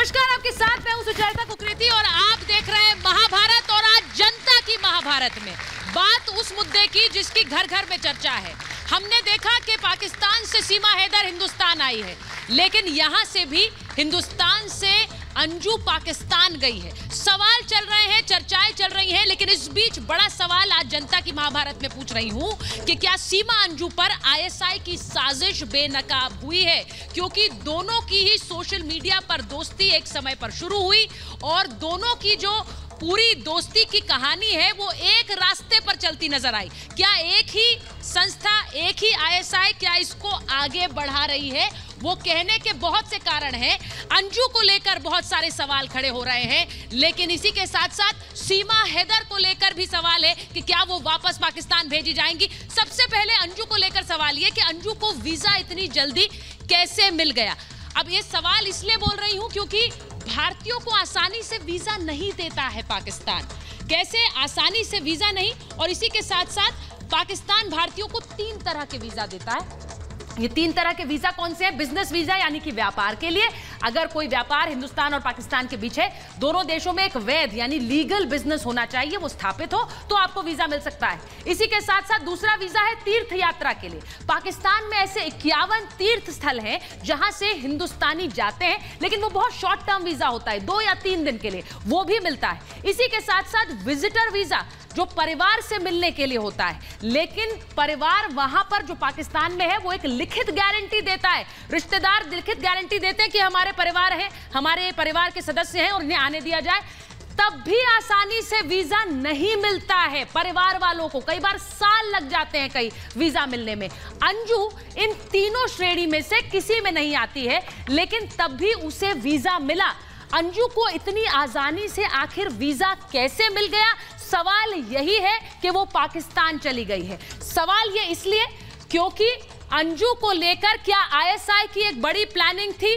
नमस्कार, आपके साथ मैं हूं सुचेता कुकरेती और आप देख रहे हैं महाभारत। और आज जनता की महाभारत में बात उस मुद्दे की जिसकी घर घर में चर्चा है। हमने देखा कि पाकिस्तान से सीमा हैदर हिंदुस्तान आई है, लेकिन यहां से भी हिंदुस्तान से अंजू पाकिस्तान गई है। सवाल चल रहे हैं, चर्चाएं चल रही हैं, लेकिन इस बीच बड़ा सवाल आज जनता की महाभारत में पूछ रही हूं कि क्या सीमा अंजू पर आईएसआई की साजिश बेनकाब हुई है? क्योंकि दोनों की ही सोशल मीडिया पर दोस्ती एक समय पर शुरू हुई और दोनों की जो पूरी दोस्ती की कहानी है वो एक रास्ते पर चलती नजर आई। क्या एक ही संस्था, एक ही आईएसआई क्या इसको आगे बढ़ा रही है? वो कहने के बहुत से कारण हैं। अंजू को लेकर बहुत सारे सवाल खड़े हो रहे हैं, लेकिन इसी के साथ साथ सीमा हैदर को लेकर भी सवाल है कि क्या वो वापस पाकिस्तान भेजी जाएंगी। सबसे पहले अंजू को लेकर सवाल ये कि अंजू को वीजा इतनी जल्दी कैसे मिल गया। अब ये सवाल इसलिए बोल रही हूं क्योंकि भारतीयों को आसानी से वीजा नहीं देता है पाकिस्तान। कैसे आसानी से वीजा नहीं, और इसी के साथ साथ पाकिस्तान भारतीयों को 3 तरह के वीजा देता है। ये 3 तरह के वीजा कौन से हैं? बिजनेस वीजा यानी कि व्यापार के लिए, अगर कोई व्यापार हिंदुस्तान और पाकिस्तान के बीच है, दोनों देशों में एक वैध यानी लीगल बिजनेस होना चाहिए, वो स्थापित हो तो आपको वीजा मिल सकता है। इसी के साथ साथ दूसरा वीजा है तीर्थ यात्रा के लिए। पाकिस्तान में ऐसे 51 तीर्थ स्थल हैं जहां से हिंदुस्तानी जाते हैं, लेकिन वो बहुत शॉर्ट टर्म वीजा होता है, 2 या 3 दिन के लिए, वो भी मिलता है। इसी के साथ साथ विजिटर वीजा जो परिवार से मिलने के लिए होता है, लेकिन परिवार वहां पर जो पाकिस्तान में है वो एक लिखित गारंटी देता है, रिश्तेदार लिखित गारंटी देते हैं कि हमारे परिवार है, हमारे परिवार के सदस्य हैं और इन्हें आने दिया जाए। तब भी आसानी से वीजा नहीं मिलता है परिवार वालों को, कई बार साल लग जाते हैं कई वीजा मिलने में। अंजू इन तीनों श्रेणी में से किसी में नहीं आती है, लेकिन तब भी उसे वीजा मिला। अंजू को इतनी आसानी से आखिर वीजा कैसे मिल गया? सवाल यही है कि वो पाकिस्तान चली गई है। सवाल ये इसलिए क्योंकि अंजू को लेकर क्या आईएसआई की एक बड़ी प्लानिंग थी?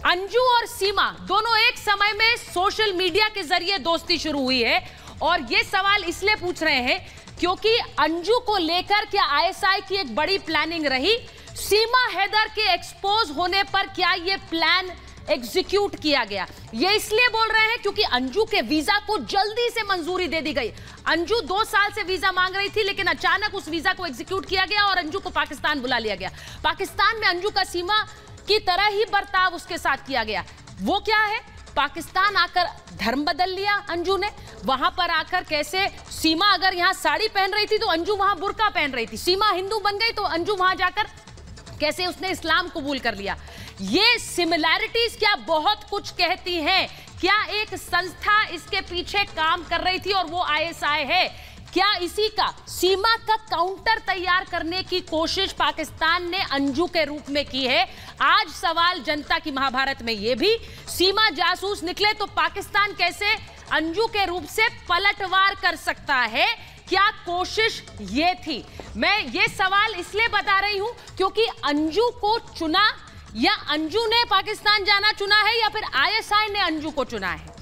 अंजू और सीमा दोनों एक समय में सोशल मीडिया के जरिए दोस्ती शुरू हुई है, और ये सवाल इसलिए पूछ रहे हैं क्योंकि अंजू को लेकर क्या आईएसआई की एक बड़ी प्लानिंग रही? सीमा हैदर के एक्सपोज होने पर क्या ये प्लान एग्जीक्यूट किया गया? ये इसलिए बोल रहे हैं क्योंकि अंजू के वीजा को जल्दी से मंजूरी दे दी गई। अंजू 2 साल से वीजा मांग रही थी, लेकिन अचानक उस वीजा को एग्जीक्यूट किया गया और अंजू को पाकिस्तान बुला लिया गया। पाकिस्तान में अंजू का सीमा की तरह ही बर्ताव उसके साथ किया गया। वो क्या है? पाकिस्तान आकर धर्म बदल लिया अंजू ने। वहां पर आकर कैसे सीमा अगर यहां साड़ी पहन रही थी तो अंजू वहां बुर्का पहन रही थी। सीमा हिंदू बन गई तो अंजू वहां जाकर कैसे उसने इस्लाम कबूल कर लिया। ये सिमिलैरिटीज क्या बहुत कुछ कहती हैं? क्या एक संस्था इसके पीछे काम कर रही थी और वो आईएसआई है? क्या इसी का सीमा का काउंटर तैयार करने की कोशिश पाकिस्तान ने अंजू के रूप में की है? आज सवाल जनता की महाभारत में ये भी, सीमा जासूस निकले तो पाकिस्तान कैसे अंजू के रूप से पलटवार कर सकता है? क्या कोशिश ये थी? मैं ये सवाल इसलिए बता रही हूं क्योंकि अंजू को चुना, या अंजू ने पाकिस्तान जाना चुना है, या फिर आईएसआई ने अंजू को चुना है?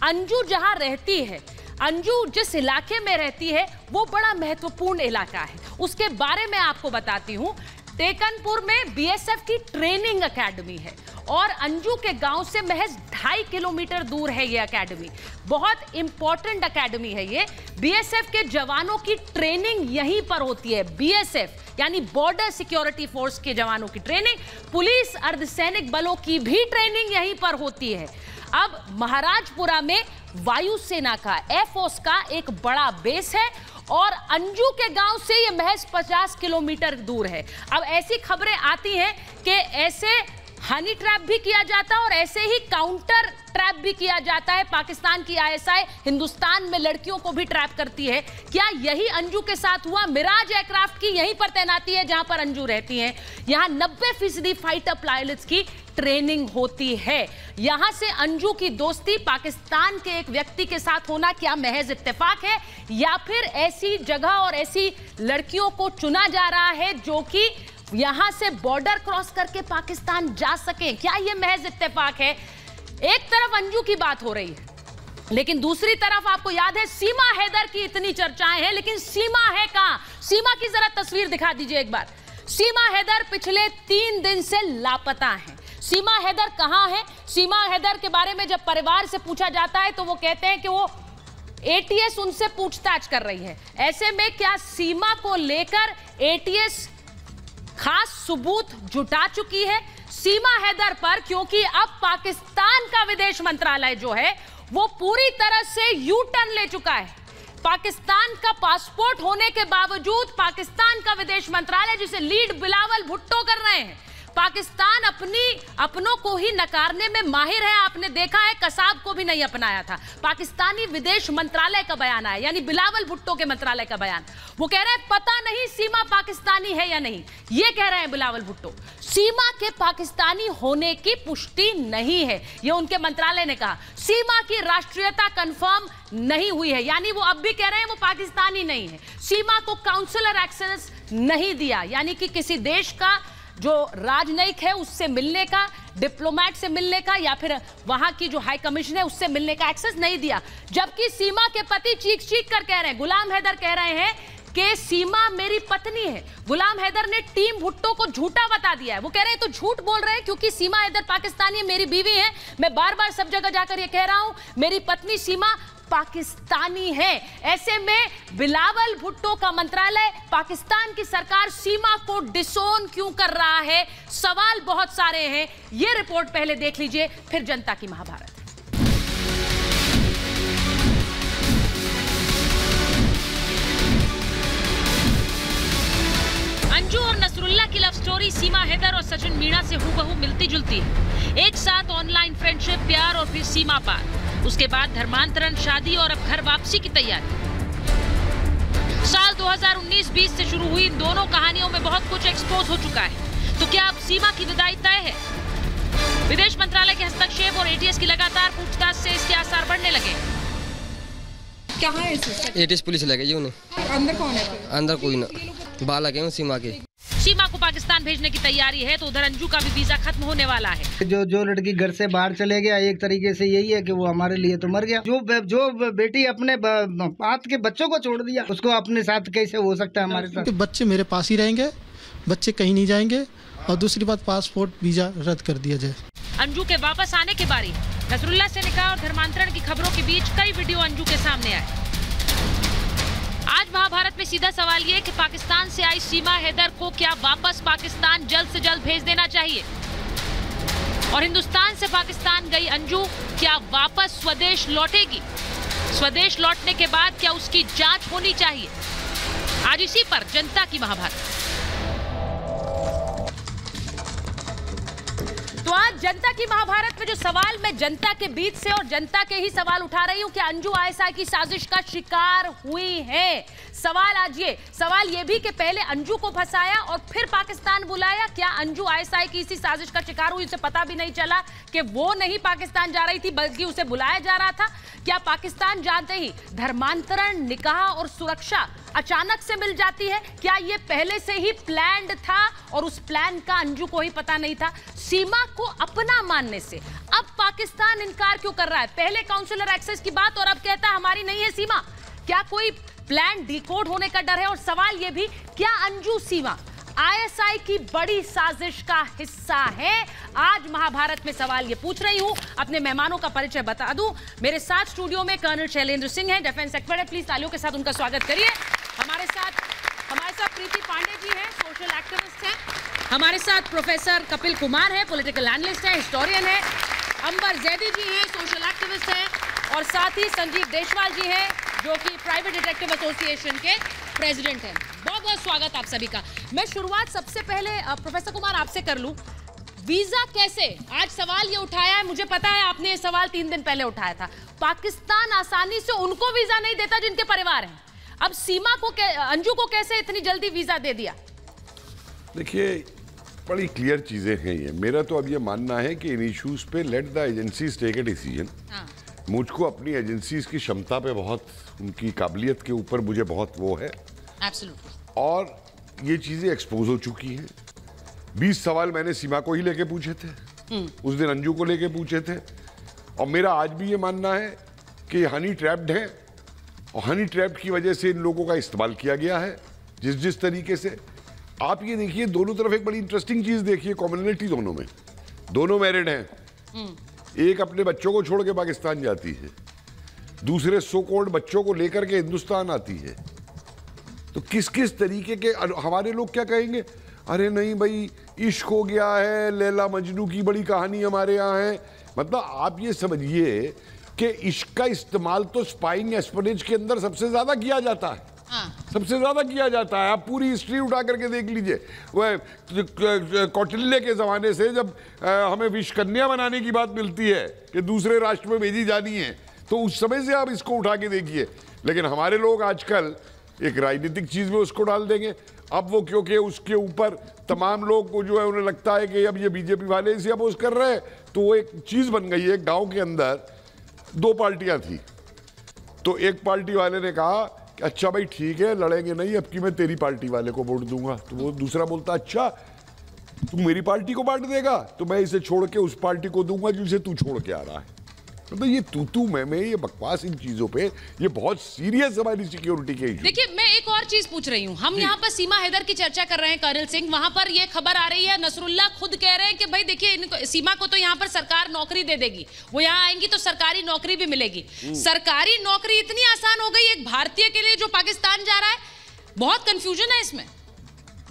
अंजू जहां रहती है, अंजू जिस इलाके में रहती है वो बड़ा महत्वपूर्ण इलाका है। उसके बारे में आपको बताती हूं। टेकनपुर में बीएसएफ की ट्रेनिंग एकेडमी है और अंजू के गांव से महज 2.5 किलोमीटर दूर है ये एकेडमी। बहुत इंपॉर्टेंट एकेडमी है ये। बीएसएफ के जवानों की ट्रेनिंग यहीं पर होती है। बीएसएफ यानी बॉर्डर सिक्योरिटी फोर्स के जवानों की ट्रेनिंग, पुलिस अर्धसैनिक बलों की भी ट्रेनिंग यहीं पर होती है। अब महाराजपुरा में वायुसेना का, एयरफोर्स का एक बड़ा बेस है और अंजू के गांव से ये महज 50 किलोमीटर दूर है। अब ऐसी खबरें आती हैं कि ऐसे हनी ट्रैप भी किया जाता है और ऐसे ही काउंटर ट्रैप भी किया जाता है। पाकिस्तान की आईएसआई हिंदुस्तान में लड़कियों को भी ट्रैप करती है। क्या यही अंजू के साथ हुआ? मिराज एयरक्राफ्ट की यहीं पर तैनाती है जहां पर अंजू रहती हैं। यहां 90% फाइटर पायलट्स की ट्रेनिंग होती है। यहां से अंजू की दोस्ती पाकिस्तान के एक व्यक्ति के साथ होना क्या महज इत्तेफाक है, या फिर ऐसी जगह और ऐसी लड़कियों को चुना जा रहा है जो कि यहां से बॉर्डर क्रॉस करके पाकिस्तान जा सके? क्या यह महज इत्तेफाक है? एक तरफ अंजू की बात हो रही है, लेकिन दूसरी तरफ आपको याद है सीमा हैदर की इतनी चर्चाएं हैं, लेकिन सीमा है कहां? सीमा की जरा तस्वीर दिखा दीजिए एक बार। सीमा हैदर पिछले 3 दिन से लापता हैं। सीमा हैदर कहां है? सीमा हैदर के बारे में जब परिवार से पूछा जाता है तो वो कहते हैं कि वो एटीएस उनसे पूछताछ कर रही है। ऐसे में क्या सीमा को लेकर एटीएस खास सबूत जुटा चुकी है सीमा हैदर पर? क्योंकि अब पाकिस्तान का विदेश मंत्रालय जो है वो पूरी तरह से यू टर्न ले चुका है। पाकिस्तान का पासपोर्ट होने के बावजूद पाकिस्तान का विदेश मंत्रालय, जिसे लीड बिलावल भुट्टो कर रहे हैं, पाकिस्तान अपनों को ही नकारने में माहिर है। आपने देखा है कसाब को भी नहीं अपनाया था। पाकिस्तानी विदेश मंत्रालय का बयान आया, यानी बिलावल भुट्टो के मंत्रालय का बयान। वो कह रहे हैं पता नहीं सीमा पाकिस्तानी है या नहीं, ये कह रहे हैं बिलावल भुट्टो। सीमा के पाकिस्तानी होने की पुष्टि नहीं है, ये उनके मंत्रालय ने कहा। सीमा की राष्ट्रीयता कंफर्म नहीं हुई है, यानी वो अब भी कह रहे हैं वो पाकिस्तानी नहीं है। सीमा को काउंसलर एक्सेस नहीं दिया, यानी कि किसी देश का जो राजनयिक है उससे मिलने का, डिप्लोमेट से मिलने का, या फिर वहां की जो हाई कमीशन है उससे मिलने का एक्सेस नहीं दिया। जबकि सीमा के पति चीख कर कह रहे हैं, गुलाम हैदर कह रहे हैं कि सीमा मेरी पत्नी है। गुलाम हैदर ने टीम भुट्टो को झूठा बता दिया है। वो कह रहे हैं तो झूठ बोल रहे हैं क्योंकि सीमा हैदर पाकिस्तानी है, मेरी बीवी है। मैं बार बार सब जगह जाकर ये कह रहा हूं मेरी पत्नी सीमा पाकिस्तानी है। ऐसे में बिलावल भुट्टो का मंत्रालय, पाकिस्तान की सरकार सीमा को डिसोन क्यों कर रहा है? सवाल बहुत सारे हैं। यह रिपोर्ट पहले देख लीजिए, फिर जनता की महाभारत। अंजू और नसरुल्लाह की लव स्टोरी सीमा हैदर और सचिन मीणा से हूबहू मिलती जुलती है। एक साथ ऑनलाइन फ्रेंडशिप, प्यार और फिर सीमा पार, उसके बाद धर्मांतरण, शादी और अब घर वापसी की तैयारी। साल 2019-20 से शुरू हुई इन दोनों कहानियों में बहुत कुछ एक्सपोज हो चुका है। तो क्या अब सीमा की विदाई तय है? विदेश मंत्रालय के हस्तक्षेप और एटीएस की लगातार पूछताछ से इसके आसार बढ़ने लगे। कहाँ है इसमें? एटीएस पुलिस लगे जी उन्हें। अंदर कौन है? अंदर कोई ना, बालक है सीमा के। सीमा को पाकिस्तान भेजने की तैयारी है तो उधर अंजू का भी वीजा खत्म होने वाला है। जो लड़की घर से बाहर चले गया, एक तरीके से यही है कि वो हमारे लिए तो मर गया। जो बेटी अपने हाथ के बच्चों को छोड़ दिया, उसको अपने साथ कैसे हो सकता है हमारे साथ? बच्चे मेरे पास ही रहेंगे, बच्चे कहीं नहीं जाएंगे। और दूसरी बात, पासपोर्ट वीजा रद्द कर दिया जाए। अंजू के वापस आने की बारी। नसरुल्लाह से निकाह और धर्मांतरण की खबरों के बीच कई वीडियो अंजू के सामने आए। आज महाभारत में सीधा सवाल ये कि पाकिस्तान से आई सीमा हैदर को क्या वापस पाकिस्तान जल्द से जल्द भेज देना चाहिए? और हिंदुस्तान से पाकिस्तान गई अंजू क्या वापस स्वदेश लौटेगी? स्वदेश लौटने के बाद क्या उसकी जांच होनी चाहिए? आज इसी पर जनता की महाभारत। तो आज जनता की महाभारत में जो सवाल मैं जनता के बीच से और जनता के ही सवाल उठा रही हूं कि अंजू आईएसआई की साजिश का शिकार हुई है। सवाल आज सवाल ये भी कि पहले अंजू को फंसाया और फिर पाकिस्तान बुलाया। क्या अंजू आईएसआई की इसी साजिश का शिकार हुई? उसे पता भी नहीं चला कि वो नहीं पाकिस्तान जा रही थी बल्कि उसे बुलाया जा रहा था। क्या पाकिस्तान जाते ही धर्मांतरण, निकाह और सुरक्षा अचानक से मिल जाती है? क्या ये पहले से ही प्लान्ड था और उस प्लान का अंजू को ही पता नहीं था? सीमा को अपना मानने से अब पाकिस्तान इनकार क्यों कर रहा है? पहले काउंसलर एक्सेस की बात और अब कहता है हमारी नहीं है सीमा। क्या कोई प्लान डिकोड होने का डर है? और सवाल ये भी, क्या अंजू सीमा आईएसआई की बड़ी साजिश का हिस्सा है? आज महाभारत में सवाल ये पूछ रही हूं। अपने मेहमानों का परिचय बता दूं। मेरे साथ स्टूडियो में कर्नल शैलेंद्र सिंह हैं, डिफेंस एक्सपर्ट है। प्लीज तालियों के साथ उनका स्वागत करिए। हमारे साथ प्रीति पांडे जी हैं, सोशल एक्टिविस्ट हैं। हमारे साथ प्रोफेसर कपिल कुमार है, पॉलिटिकल एनालिस्ट है, हिस्टोरियन है। अंबर जैदी जी हैं, सोशल एक्टिविस्ट हैं। और साथ ही संजीव देशवाल जी हैं, जो कि प्राइवेट डिटेक्टिव एसोसिएशन के प्रेसिडेंट हैं। बहुत बहुत स्वागत आप सभी का। मैं शुरुआत सबसे पहले प्रोफेसर कुमार आपसे कर लूं। वीजा कैसे? आज सवाल ये उठाया है, मुझे पता है आपने ये सवाल 3 दिन पहले उठाया था। पाकिस्तान आसानी से उनको वीजा नहीं देता जिनके परिवार हैं। अब सीमा को, अंजू को कैसे इतनी जल्दी वीजा दे दिया? देखिए, बड़ी क्लियर चीजें हैं ये। मेरा तो अब ये मानना है कि इन इश्यूज पे let the agencies take a decision. मुझको अपनी एजेंसीज की क्षमता पे बहुत, उनकी काबिलियत के ऊपर मुझे बहुत वो है। Absolutely. और ये चीजें एक्सपोज हो चुकी हैं। 20 सवाल मैंने सीमा को ही लेके पूछे थे, उस दिन अंजू को लेके पूछे थे। और मेरा आज भी ये मानना है कि हनी ट्रैप्ड है और हनी ट्रैप की वजह से इन लोगों का इस्तेमाल किया गया है जिस तरीके से। आप ये देखिए, दोनों तरफ एक बड़ी इंटरेस्टिंग चीज देखिए, कॉमनलिटी दोनों में। दोनों मैरिड हैं। एक अपने बच्चों को छोड़ के पाकिस्तान जाती है, दूसरे सो कॉल्ड बच्चों को लेकर के हिंदुस्तान आती है। तो किस किस तरीके के हमारे लोग क्या कहेंगे, अरे नहीं भाई इश्क हो गया है, लैला मजनू की बड़ी कहानी हमारे यहाँ है। मतलब आप ये समझिए कि इश्क का इस्तेमाल तो स्पाइंग एस्पिरेज के अंदर सबसे ज्यादा किया जाता है। सबसे ज्यादा किया जाता है। आप पूरी हिस्ट्री उठा करके देख लीजिए, वह कौटिल्य के जमाने से जब हमें विष कन्या बनाने की बात मिलती है कि दूसरे राष्ट्र में भेजी जानी है, तो उस समय से आप इसको उठा के देखिए। लेकिन हमारे लोग आजकल एक राजनीतिक चीज में उसको डाल देंगे। अब वो क्योंकि उसके ऊपर तमाम लोग को जो है उन्हें लगता है कि अब ये बीजेपी वाले इसे अपोज कर रहे हैं, तो वो एक चीज बन गई है। गांव के अंदर 2 पार्टियां थी, तो एक पार्टी वाले ने कहा कि अच्छा भाई ठीक है लड़ेंगे नहीं, अब की मैं तेरी पार्टी वाले को वोट दूंगा। तो वो दूसरा बोलता अच्छा तू मेरी पार्टी को बांट देगा तो मैं इसे छोड़ के उस पार्टी को दूंगा जिसे तू छोड़ के आ रहा है। मतलब ये तू मैं ये बकवास इन चीजों पे ये बहुत सीरियस हमारी सिक्योरिटी के इशू। देखिए मैं एक और चीज पूछ रही हूँ, हम यहाँ पर सीमा हैदर की चर्चा कर रहे हैं कर्नल सिंह, वहां पर ये खबर आ रही है नसरुल्ला खुद कह रहे हैं कि भाई देखिए इनको सीमा को तो यहाँ पर सरकार नौकरी दे देगी, वो यहाँ आएंगी तो सरकारी नौकरी भी मिलेगी। सरकारी नौकरी इतनी आसान हो गई एक भारतीय के लिए जो पाकिस्तान जा रहा है? बहुत कंफ्यूजन है इसमें।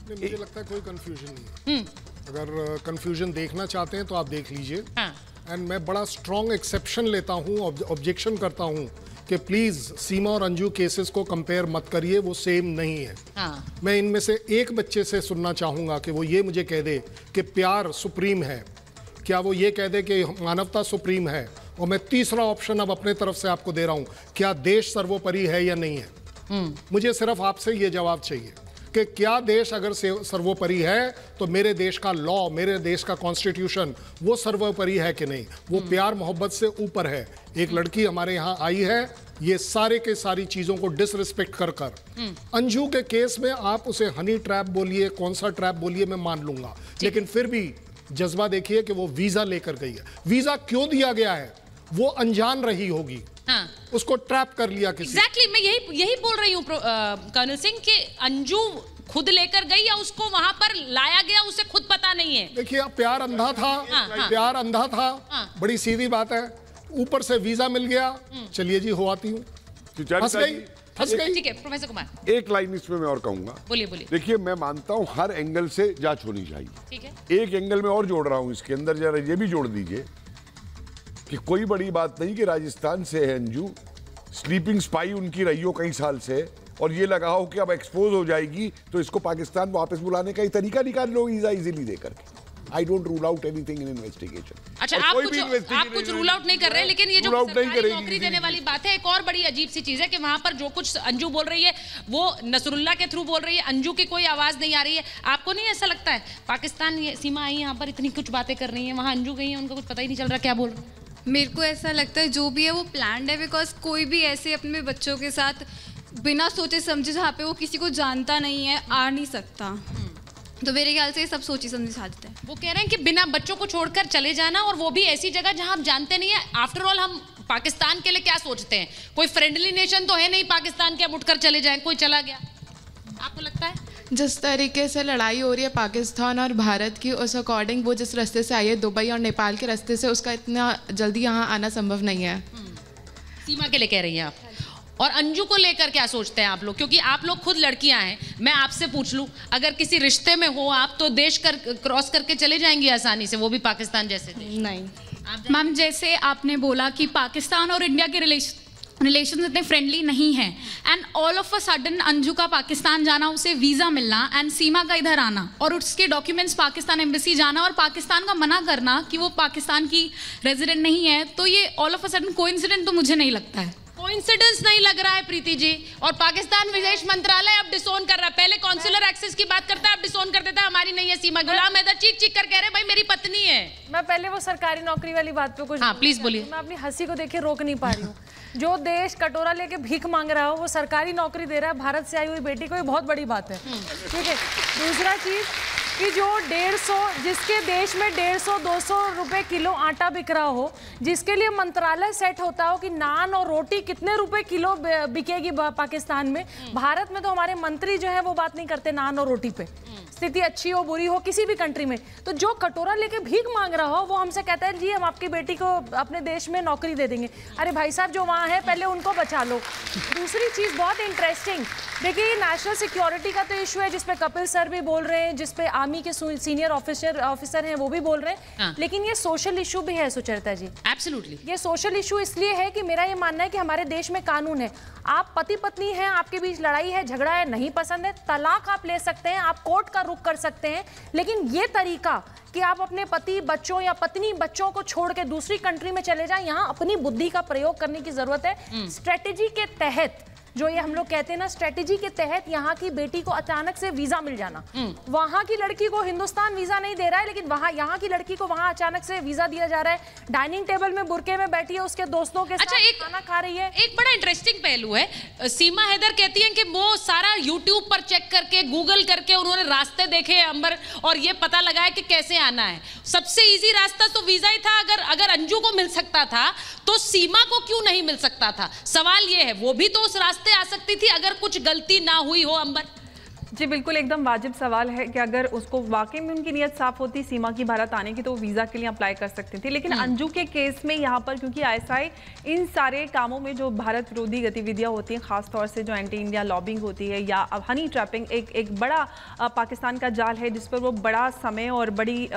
मुझे लगता है कोई कंफ्यूजन नहीं है। अगर कंफ्यूजन देखना चाहते हैं तो आप देख लीजिए। एंड मैं बड़ा स्ट्रॉन्ग एक्सेप्शन लेता हूं, ऑब्जेक्शन करता हूं कि प्लीज सीमा और अंजू केसेस को कंपेयर मत करिए, वो सेम नहीं है। मैं इनमें से एक बच्चे से सुनना चाहूंगा कि वो ये मुझे कह दे कि प्यार सुप्रीम है, क्या वो ये कह दे कि मानवता सुप्रीम है। और मैं तीसरा ऑप्शन अब अपने तरफ से आपको दे रहा हूं, क्या देश सर्वोपरि है या नहीं है। मुझे सिर्फ आपसे ये जवाब चाहिए कि क्या देश अगर सर्वोपरि है तो मेरे देश का लॉ, मेरे देश का कॉन्स्टिट्यूशन वो सर्वोपरि है कि नहीं, वो प्यार मोहब्बत से ऊपर है। एक लड़की हमारे यहाँ आई है, ये सारे के सारी चीजों को डिसरिस्पेक्ट कर अंजू के केस में आप उसे हनी ट्रैप बोलिए, कौन सा ट्रैप बोलिए, मैं मान लूंगा, लेकिन फिर भी जज्बा देखिए कि वो वीजा लेकर गई है। वीजा क्यों दिया गया है? वो अनजान रही होगी, उसको ट्रैप कर लिया किसी। एग्जैक्टली मैं यही बोल रही हूँ कर्नल सिंह कि अंजू खुद लेकर गई या उसको वहां पर लाया गया, उसे खुद पता नहीं है। देखिए प्यार अंधा था, प्यार अंधा था, बड़ी सीधी बात है। ऊपर से वीजा मिल गया, चलिए जी हो आती हूँ, फंस गई। ठीक है प्रोफेसर कुमार, एक लाइन इसमें मैं और कहूंगा। बोलिए। देखिए मैं मानता हूँ हर एंगल से जांच होनी चाहिए, ठीक है। एक एंगल में और जोड़ रहा हूँ इसके अंदर, जरा ये भी जोड़ दीजिए कि कोई बड़ी बात नहीं कि राजस्थान से है अंजू, स्लीपिंग स्पाई उनकी रही हो कई साल से, और ये लगा हो कि अब एक्सपोज हो जाएगी तो इसको पाकिस्तान वापस बुलाने का ही तरीका निकाल लो इजीली देकर के। I don't rule out anything in investigation. अच्छा आप कुछ रूल आउट नहीं कर रहे, लेकिन ये जो सरकारी नौकरी देने वाली बात है, एक और बड़ी अजीब सी चीज है कि वहां पर जो कुछ अंजू बोल रही है वो नसरुल्ला के थ्रू बोल रही है, अंजू की कोई आवाज नहीं आ रही है। आपको नहीं ऐसा लगता है पाकिस्तान सीमा आई यहाँ पर इतनी कुछ बातें कर रही है, वहां अंजू गई है, उनको कुछ पता ही नहीं चल रहा क्या बोल रहे? मेरे को ऐसा लगता है जो भी है वो प्लान्ड है, बिकॉज कोई भी ऐसे अपने बच्चों के साथ बिना सोचे समझे, जहाँ पे वो किसी को जानता नहीं है, आ नहीं सकता। तो मेरे ख्याल से ये सब सोची समझी साजिश है। वो कह रहे हैं कि बिना बच्चों को छोड़कर चले जाना, और वो भी ऐसी जगह जहां हम जानते नहीं है। आफ्टर ऑल हम पाकिस्तान के लिए क्या सोचते हैं, कोई फ्रेंडली नेशन तो है नहीं पाकिस्तान के, हम उठकर चले जाएं, कोई चला गया। आपको लगता है जिस तरीके से लड़ाई हो रही है पाकिस्तान और भारत की, उस अकॉर्डिंग वो जिस रास्ते से आई है दुबई और नेपाल के रास्ते से, उसका इतना जल्दी यहाँ आना संभव नहीं है। सीमा के लिए कह रही हैं आप, और अंजू को लेकर क्या सोचते हैं आप लोग? क्योंकि आप लोग खुद लड़कियां हैं, मैं आपसे पूछ लूं, अगर किसी रिश्ते में हो आप तो देश क्रॉस करके चले जाएंगी आसानी से, वो भी पाकिस्तान जैसे देश? नहीं मैम, जैसे आपने बोला कि पाकिस्तान और इंडिया के रिलेशन इतने फ्रेंडली नहीं है, and all of a sudden Anju का पाकिस्तान जाना, उसे वीज़ा मिलना, एंड सीमा का इधर आना और उसके डॉक्यूमेंट्स पाकिस्तान एम्बेसी जाना और पाकिस्तान का मना करना कि वो पाकिस्तान की रेजिडेंट नहीं है, तो ये all of a sudden coincident तो मुझे नहीं लगता है। कोइंसिडेंस नहीं लग रहा है प्रीति जी, और पाकिस्तान विदेश मंत्रालय अब डिसोन कर रहा है। पहले कॉन्सुलर एक्सेस की बात करता है, अब डिसोन कर देता है हमारी नहीं है सीमा। गुलाम हैदर चीख चीख कर कह रहे हैं भाई मेरी पत्नी है। मैं पहले वो सरकारी नौकरी वाली बात पे कुछ, हाँ प्लीज बोलिए। मैं अपनी हंसी को देखे रोक नहीं पा रही हूँ। जो देश कटोरा लेके भीख मांग रहा हो वो सरकारी नौकरी दे रहा है भारत से आई हुई बेटी को, ये बहुत बड़ी बात है, ठीक है। दूसरा चीज कि जो 150, जिसके देश में 150-200 रुपए किलो आटा बिक रहा हो, जिसके लिए मंत्रालय सेट होता हो कि नान और रोटी कितने रुपए किलो बिकेगी पाकिस्तान में, भारत में तो हमारे मंत्री जो है वो बात नहीं करते नान और रोटी पे, स्थिति अच्छी हो बुरी हो किसी भी कंट्री में, तो जो कटोरा लेके भीख मांग रहा हो वो हमसे कहता है जी हम आपकी बेटी को अपने देश में नौकरी दे देंगे। अरे भाई साहब जो वहाँ है पहले उनको बचा लो। दूसरी चीज़ बहुत इंटरेस्टिंग, देखिए ये नेशनल सिक्योरिटी का तो इशू है जिसपे कपिल सर भी बोल रहे हैं, जिसपे आर्मी के सीनियर ऑफिसर हैं वो भी बोल रहे हैं, लेकिन ये सोशल इशू भी है सुचरिता जी। एब्सोल्युटली ये सोशल इशू इसलिए है कि मेरा ये मानना है कि हमारे देश में कानून है, आप पति पत्नी हैं, आपके बीच लड़ाई है, झगड़ा है, नहीं पसंद है, तलाक आप ले सकते हैं, आप कोर्ट का रुख कर सकते हैं, लेकिन ये तरीका कि आप अपने पति बच्चों या पत्नी बच्चों को छोड़ के दूसरी कंट्री में चले जाएं, यहाँ अपनी बुद्धि का प्रयोग करने की जरूरत है। स्ट्रेटेजी के तहत जो ये हम लोग कहते हैं ना, स्ट्रेटेजी के तहत यहाँ की बेटी को अचानक से वीजा मिल जाना, वहाँ की लड़की को हिंदुस्तान वीजा नहीं दे रहा है, लेकिन वहाँ यहाँ की लड़की को वहाँ अचानक से वीजा दिया जा रहा है, डाइनिंग टेबल में बुरके में बैठी है, उसके दोस्तों के साथ खाना खा रही है। एक बड़ा इंटरेस्टिंग पहलू है, सीमा हैदर कहती हैं कि वो सारा यूट्यूब पर चेक करके गूगल करके उन्होंने रास्ते देखे अंबर और ये पता लगाया कि कैसे आना है। सबसे इजी रास्ता तो वीजा ही था, अगर अंजू को मिल सकता था तो सीमा को क्यों नहीं मिल सकता था? सवाल ये है, वो भी तो उस रास्ते आ सकती थी अगर कुछ गलती ना हुई हो। अंबर जी बिल्कुल एकदम वाजिब सवाल है कि अगर उसको वाकई में उनकी नीयत साफ होती सीमा की भारत आने की तो वो वीज़ा के लिए अप्लाई कर सकती थी, लेकिन अंजू के केस में यहाँ पर क्योंकि आईएसआई इन सारे कामों में जो भारत विरोधी गतिविधियाँ होती हैं, खासतौर से जो एंटी इंडिया लॉबिंग होती है या हनी ट्रैपिंग, एक बड़ा पाकिस्तान का जाल है जिस पर वो बड़ा समय और बड़ी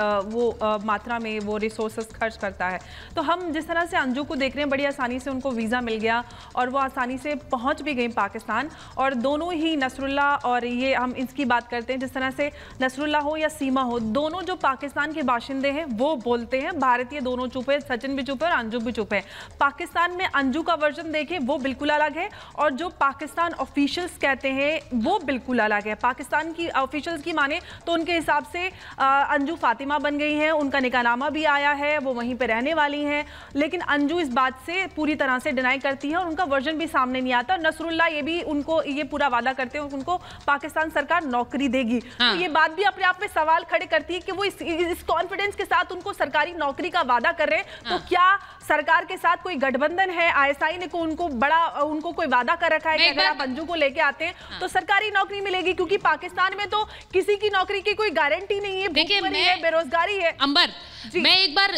मात्रा में वो रिसोर्सेस खर्च करता है। तो हम जिस तरह से अंजू को देख रहे हैं, बड़ी आसानी से उनको वीज़ा मिल गया और वो आसानी से पहुँच भी गई पाकिस्तान, और दोनों ही नसरुल्ला और ये हम इसकी बात करते हैं, जिस तरह से नसरुल्ला हो या सीमा हो, दोनों जो पाकिस्तान के बाशिंदे हैं वो बोलते हैं, भारतीय दोनों चुप है, सचिन भी चुप है और अंजू भी चुप है। पाकिस्तान में अंजू का वर्जन देखें वो बिल्कुल अलग है, और जो पाकिस्तान ऑफिशियल्स कहते हैं वो बिल्कुल अलग है। पाकिस्तान की ऑफिशियल्स की माने तो उनके हिसाब से अंजू फातिमा बन गई हैं, उनका निकाहनामा भी आया है, वो वहीं पर रहने वाली हैं, लेकिन अंजू इस बात से पूरी तरह से डिनाई करती है और उनका वर्जन भी सामने नहीं आता। नसरुल्ला ये भी उनको ये पूरा वादा करते हैं उनको पाकिस्तान सरकार नौकरी देगी। तो ये बात भी अपने आप में सवाल खड़े करती है कि वो इस कॉन्फिडेंस के साथ उनको सरकारी नौकरी का वादा कर रहे हैं, तो क्या सरकार के साथ कोई गठबंधन है? आईएसआई ने उनको कोई वादा कर रखा है कि अगर आप अंजू को लेके आते हैं तो सरकारी नौकरी मिलेगी? क्योंकि पाकिस्तान में तो किसी की नौकरी की कोई गारंटी नहीं है, भूखमरी है, बेरोजगारी है। अंबर, मैं एक बार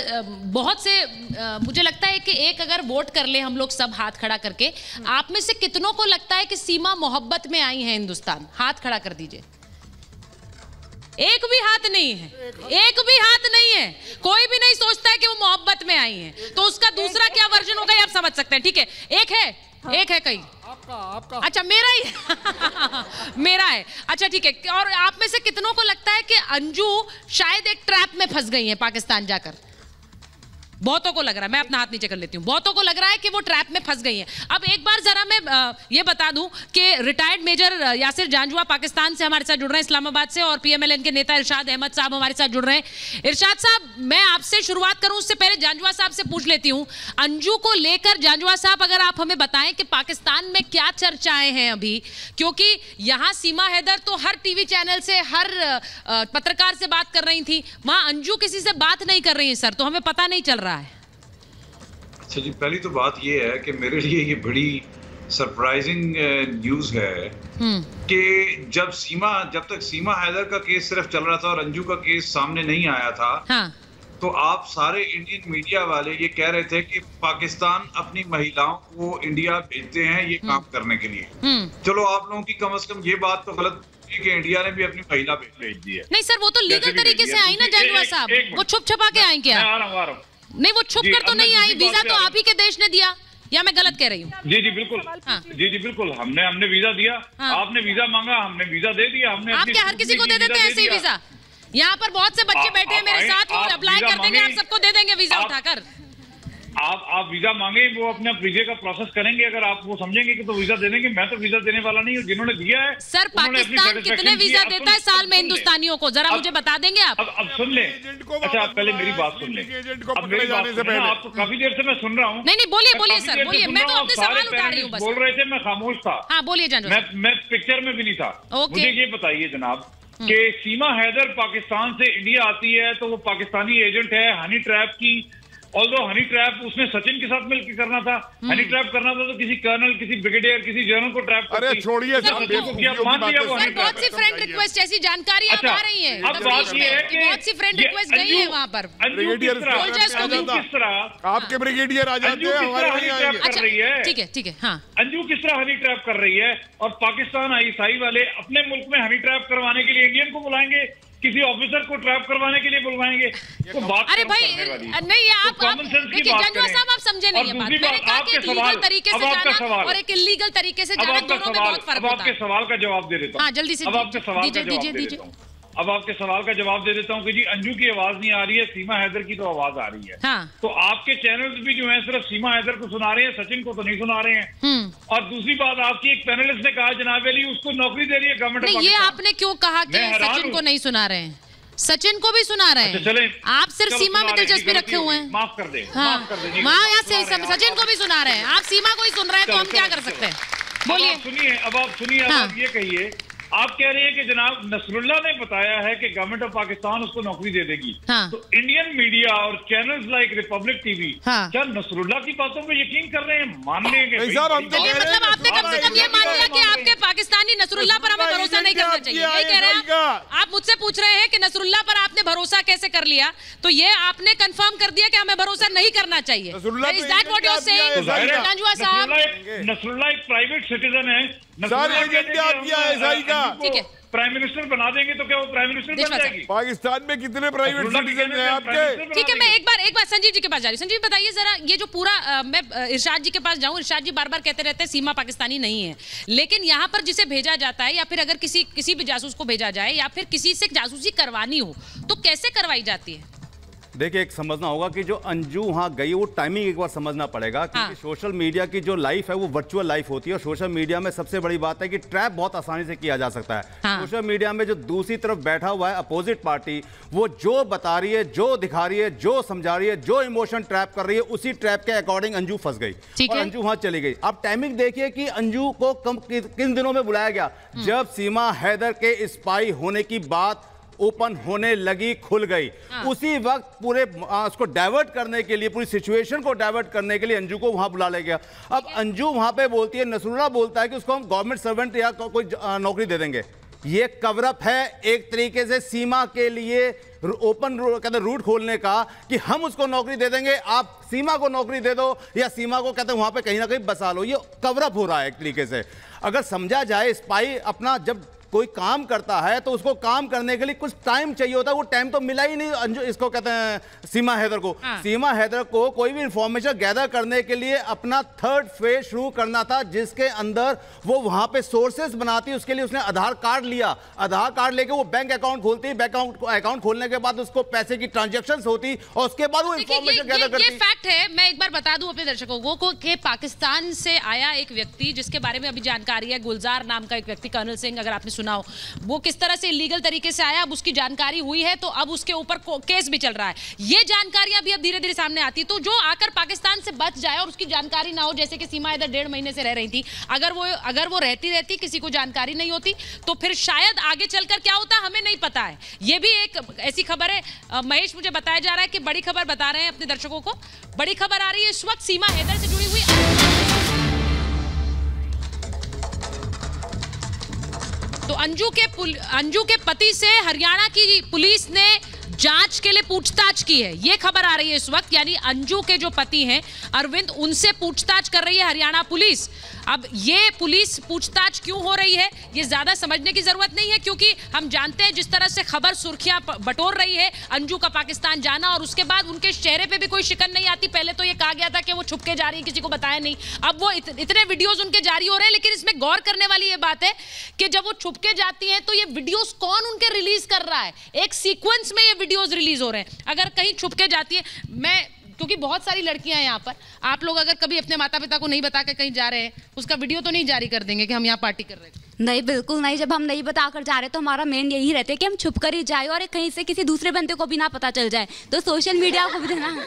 बहुत से मुझे लगता है कि एक अगर वोट कर ले हम लोग सब हाथ खड़ा करके, आप में से कितनों को लगता है कि सीमा मोहब्बत में आई है हिंदुस्तान? हाथ खड़ा कर दीजिए। एक भी हाथ नहीं है, एक भी हाथ नहीं है, कोई भी नहीं सोचता है कि वो मोहब्बत में आई है, तो उसका दूसरा क्या वर्जन होगा ये आप समझ सकते हैं। ठीक है, एक है, एक है कहीं आपका अच्छा मेरा ही मेरा है। अच्छा ठीक है, और आप में से कितनों को लगता है कि अंजू शायद एक ट्रैप में फंस गई है पाकिस्तान जाकर? बहुतों को लग रहा है, मैं अपना हाथ नीचे कर लेती हूँ, बहुतों को लग रहा है कि वो ट्रैप में फंस गई हैं। अब एक बार जरा मैं ये बता दूं कि रिटायर्ड मेजर यासिर जांजुआ पाकिस्तान से हमारे साथ जुड़ रहे हैं, इस्लामाबाद से, और पीएमएलएन के नेता इरशाद अहमद साहब हमारे साथ जुड़ रहे हैं। इरशाद साहब, मैं आपसे शुरुआत करूं उससे पहले जांजुआ साहब से पूछ लेती हूँ, अंजू को लेकर जांजुआ साहब अगर आप हमें बताएं कि पाकिस्तान में क्या चर्चाएं हैं अभी, क्योंकि यहाँ सीमा हैदर तो हर टीवी चैनल से हर पत्रकार से बात कर रही थी, वहाँ अंजू किसी से बात नहीं कर रही है सर, तो हमें पता नहीं चल रहा है। अच्छा जी, पहली तो बात ये है कि मेरे लिए ये बड़ी सरप्राइजिंग न्यूज़ है कि जब तक सीमा हैदर का केस सिर्फ चल रहा था और अंजू का केस सामने नहीं आया था, तो आप सारे इंडियन मीडिया वाले ये कह रहे थे कि पाकिस्तान अपनी महिलाओं को इंडिया भेजते हैं ये काम करने के लिए। चलो आप लोगों की कम से कम ये बात तो गलत है कि इंडिया ने भी अपनी महिला भेज दी है। नहीं सर, वो तो लीगल तरीके से आई ना जांजुआ साहब, वो छुप छुपा के आई क्या? आ रहा हूँ। नहीं, वो छुप कर तो नहीं आई, वीजा तो आप ही के देश ने दिया, या मैं गलत कह रही हूँ? जी जी बिल्कुल, जी बिल्कुल, हमने वीजा दिया, आपने वीजा मांगा, हमने वीजा दे दिया। हमने आप क्या हर किसी को दे देते हैं ऐसे ही वीजा? यहाँ पर बहुत से बच्चे बैठे हैं मेरे साथ, वो अप्लाई कर देंगे, आप सबको दे देंगे वीजा उठाकर। आप वीजा मांगे, वो अपने वीजे का प्रोसेस करेंगे, अगर आप वो समझेंगे कि तो वीजा दे देंगे। मैं तो वीजा देने वाला नहीं हूँ, जिन्होंने दिया है। सर, पाकिस्तान कितने वीजा देता है साल में हिंदुस्तानियों को, जरा मुझे बता देंगे आप? अब सुन ले, अच्छा आप पहले मेरी बात सुन ले। अब मेरी बात से पहले आपको काफी देर से मैं सुन रहा हूँ। नहीं बोलिए सर, बोलिए, मैं तो अपने सवाल उठा रही हूँ बस। बोल रहे थे, मैं खामोश था। हाँ बोलिए जांजुआ। मैं पिक्चर में भी नहीं था। मुझे ये बताइए जनाब कि सीमा हैदर पाकिस्तान से इंडिया आती है तो वो पाकिस्तानी एजेंट है, हनी ट्रैप की ऑल्दो हनी ट्रैप उसने सचिन के साथ मिलकर करना था, हनी ट्रैप करना था तो किसी कर्नल, किसी ब्रिगेडियर, किसी जनरल को ट्रैप करती। अरे छोड़िए सर, मान लिया वो हनी ट्रैप। बहुत सी फ्रेंड रिक्वेस्ट ऐसी जानकारी आ रही है। अब बात ये है कि बहुत सी फ्रेंड रिक्वेस्ट गई है वहाँ पर। ब्रिगेडियर किस तरह आपके ब्रिगेडियर आ जाते हैं, हमारे नहीं आएंगे। कर रही है, ठीक है, ठीक है, हाँ। अंजू किस तरह हनी ट्रैप कर रही है, और पाकिस्तान आईएसआई वाले अपने मुल्क में हनी ट्रैप करवाने के लिए इंडियन को बुलाएंगे, किसी ऑफिसर को ट्रैप करवाने के लिए बुलवाएंगे। तो बात अरे भाई नहीं, आप देखिए जंजुआ साहब, आप समझे नहीं है बात। मैंने कहा कि एक लीगल तरीके से जाना और एक इलीगल तरीके से जाना, दोनों में बहुत फर्क होता है। अब आपके सवाल का जवाब दे देता हूँ। हाँ, जल्दी से अब आपके सवाल का जवाब दे देता हूँ। अब आपके सवाल का जवाब दे देता हूँ कि जी अंजू की आवाज नहीं आ रही है, सीमा हैदर की तो आवाज आ रही है। हाँ। तो आपके चैनल्स भी जो है सिर्फ सीमा हैदर को सुना रहे हैं, सचिन को तो नहीं सुना रहे हैं। और दूसरी बात, आपकी एक पैनलिस्ट ने कहा जनाब अली उसको नौकरी दे रही है गवर्नमेंट। नहीं, ये आपने क्यों कहा कि सचिन को नहीं सुना रहे हैं? सचिन को भी सुना रहे हैं। चले, आप सिर्फ सीमा में दिलचस्पी रखे हुए हैं। माफ कर दे, हाँ, माफ कर दे। यहाँ से सचिन को भी सुना रहे हैं, आप सीमा को ही सुन रहे हैं, तो हम क्या कर सकते हैं? बोलिए। सुनिए, अब आप सुनिए, अब आप ये कहिए, आप कह रहे हैं कि जनाब नसरुल्ला ने बताया है कि गवर्नमेंट ऑफ पाकिस्तान उसको नौकरी दे देगी। हाँ। तो इंडियन मीडिया और चैनल्स लाइक रिपब्लिक टीवी क्या नसरुल्ला की बातों पे यकीन कर रहे हैं, मान लेंगे? मतलब आपने कम से कम ये मान लिया कि आपके पाकिस्तानी नसरुल्ला पर हमें भरोसा नहीं करना चाहिए, यही कह रहे हैं आप मुझसे पूछ रहे हैं कि नसरुल्ला पर आपने भरोसा कैसे कर लिया, तो ये आपने कंफर्म कर दिया कि हमें भरोसा नहीं करना चाहिए। नसरुल्ला एक प्राइवेट सिटीजन है, ठीक है, प्राइम मिनिस्टर बना देंगे तो क्या वो प्राइम मिनिस्टर बन जाएगी? पाकिस्तान में कितने प्राइवेट सिटीजन हैं आपके? ठीक है, मैं एक बार संजीव जी के पास जा रही हूँ। संजीव बताइए जरा, ये जो पूरा मैं इरशाद जी के पास जाऊँ, इरशाद जी बार बार कहते रहते हैं सीमा पाकिस्तानी नहीं है, लेकिन यहाँ पर जिसे भेजा जाता है या फिर अगर किसी भी जासूस को भेजा जाए या फिर किसी से जासूसी करवानी हो तो कैसे करवाई जाती है? देखिए, एक समझना होगा कि जो अंजू वहाँ गई वो टाइमिंग एक बार समझना पड़ेगा, क्योंकि सोशल मीडिया की जो लाइफ है वो वर्चुअल लाइफ होती है, और सोशल मीडिया में सबसे बड़ी बात है कि ट्रैप बहुत आसानी से किया जा सकता है। सोशल मीडिया में जो दूसरी तरफ बैठा हुआ है अपोजिट पार्टी, वो जो बता रही है, जो दिखा रही है, जो समझा रही है, जो इमोशन ट्रैप कर रही है, उसी ट्रैप के अकॉर्डिंग अंजू फंस गई और अंजू वहां चली गई। अब टाइमिंग देखिए कि अंजू को किन दिनों में बुलाया गया, जब सीमा हैदर के स्पाई होने की बात ओपन होने लगी, खुल गई, उसी वक्त पूरे उसको डाइवर्ट करने के लिए, पूरी सिचुएशन को डाइवर्ट करने के लिए अंजू को वहां बुला लिया गया। अब अंजू वहां पे बोलती है, नसरुल्ला बोलता है कि उसको हम गवर्नमेंट सर्वेंट या कोई नौकरी दे देंगे। ये कवरअप है एक तरीके से सीमा के लिए ओपन कहते रूट खोलने का, कि हम उसको नौकरी दे देंगे, आप सीमा को नौकरी दे दो या सीमा को कहते हैं वहां पे कहीं ना कहीं बसा लो। ये कवरअप हो रहा है एक तरीके से। अगर समझा जाए, स्पाई अपना जब कोई काम करता है तो उसको काम करने के लिए कुछ टाइम चाहिए होता है, वो टाइम तो मिला ही नहीं इसको कहते हैं सीमा हैदर को। सीमा हैदर को कोई भी इंफॉर्मेशन गैदर करने के लिए अपना थर्ड फेज शुरू करना था, जिसके अंदर वो वहां पे सोर्सेस बनाती, उसके लिए उसने आधार कार्ड लिया, आधार कार्ड लेके वो बैंक अकाउंट खोलती, बैंक अकाउंट खोलने के बाद उसको पैसे की ट्रांजेक्शन होती और उसके बाद वो इंफॉर्मेशन गैदर करती। ये फैक्ट है, मैं एक बार बता दूं अपने दर्शकों को कि पाकिस्तान से आया एक व्यक्ति जिसके बारे में अभी जानकारी है, गुलजार नाम का एक व्यक्ति, कर्नल सिंह, अगर आपने सुना हो, वो किस तरह से इलीगल तरीके से आया, अब उसकी जानकारी हुई है, तो अब उसके ऊपर केस भी चल रहा है। ये जानकारियां भी अब धीरे धीरे सामने आती, तो जो आकर पाकिस्तान से बच जाए और उसकी जानकारी ना हो, जैसे कि सीमा इधर 1.5 महीने से रह रही थी, अगर वो रहती किसी को जानकारी नहीं होती, तो फिर शायद आगे चलकर क्या होता हमें नहीं पता है। ये भी एक ऐसी खबर है, महेश मुझे बताया जा रहा है कि बड़ी खबर बता रहे हैं अपने दर्शकों को, बड़ी खबर आ रही है इस वक्त सीमा हैदर से जुड़ी हुई। तो अंजू के पति से हरियाणा की पुलिस ने जांच के लिए पूछताछ की है, ये खबर आ रही है इस वक्त, यानी अंजू के जो पति हैं अरविंद, उनसे पूछताछ कर रही है हरियाणा पुलिस। अब ये पुलिस पूछताछ क्यों हो रही है ये ज्यादा समझने की जरूरत नहीं है, क्योंकि हम जानते हैं जिस तरह से खबर सुर्खियां बटोर रही है अंजू का पाकिस्तान जाना, और उसके बाद उनके चेहरे पे भी कोई शिकन नहीं आती। पहले तो ये कहा गया था कि वो छुप के जा रही है, किसी को बताया नहीं, अब वो इतने वीडियोस उनके जारी हो रहे हैं। लेकिन इसमें गौर करने वाली ये बात है कि जब वो छुप के जाती हैं तो ये वीडियोस कौन उनके रिलीज कर रहा है, एक सीक्वेंस में ये वीडियोस रिलीज हो रहे हैं। अगर कहीं छुप के जाती है, मैं क्योंकि बहुत सारी लड़कियां हैं यहाँ पर, आप लोग अगर कभी अपने माता पिता को नहीं बता के कहीं जा रहे हैं, उसका वीडियो तो नहीं जारी कर देंगे कि हम यहाँ पार्टी कर रहे हैं? नहीं, बिल्कुल नहीं। जब हम नहीं बताकर जा रहे तो हमारा मेन यही रहता है कि हम छुप कर ही जाए और कहीं से किसी दूसरे बंदे को भी ना पता चल जाए, तो सोशल मीडिया को भी देना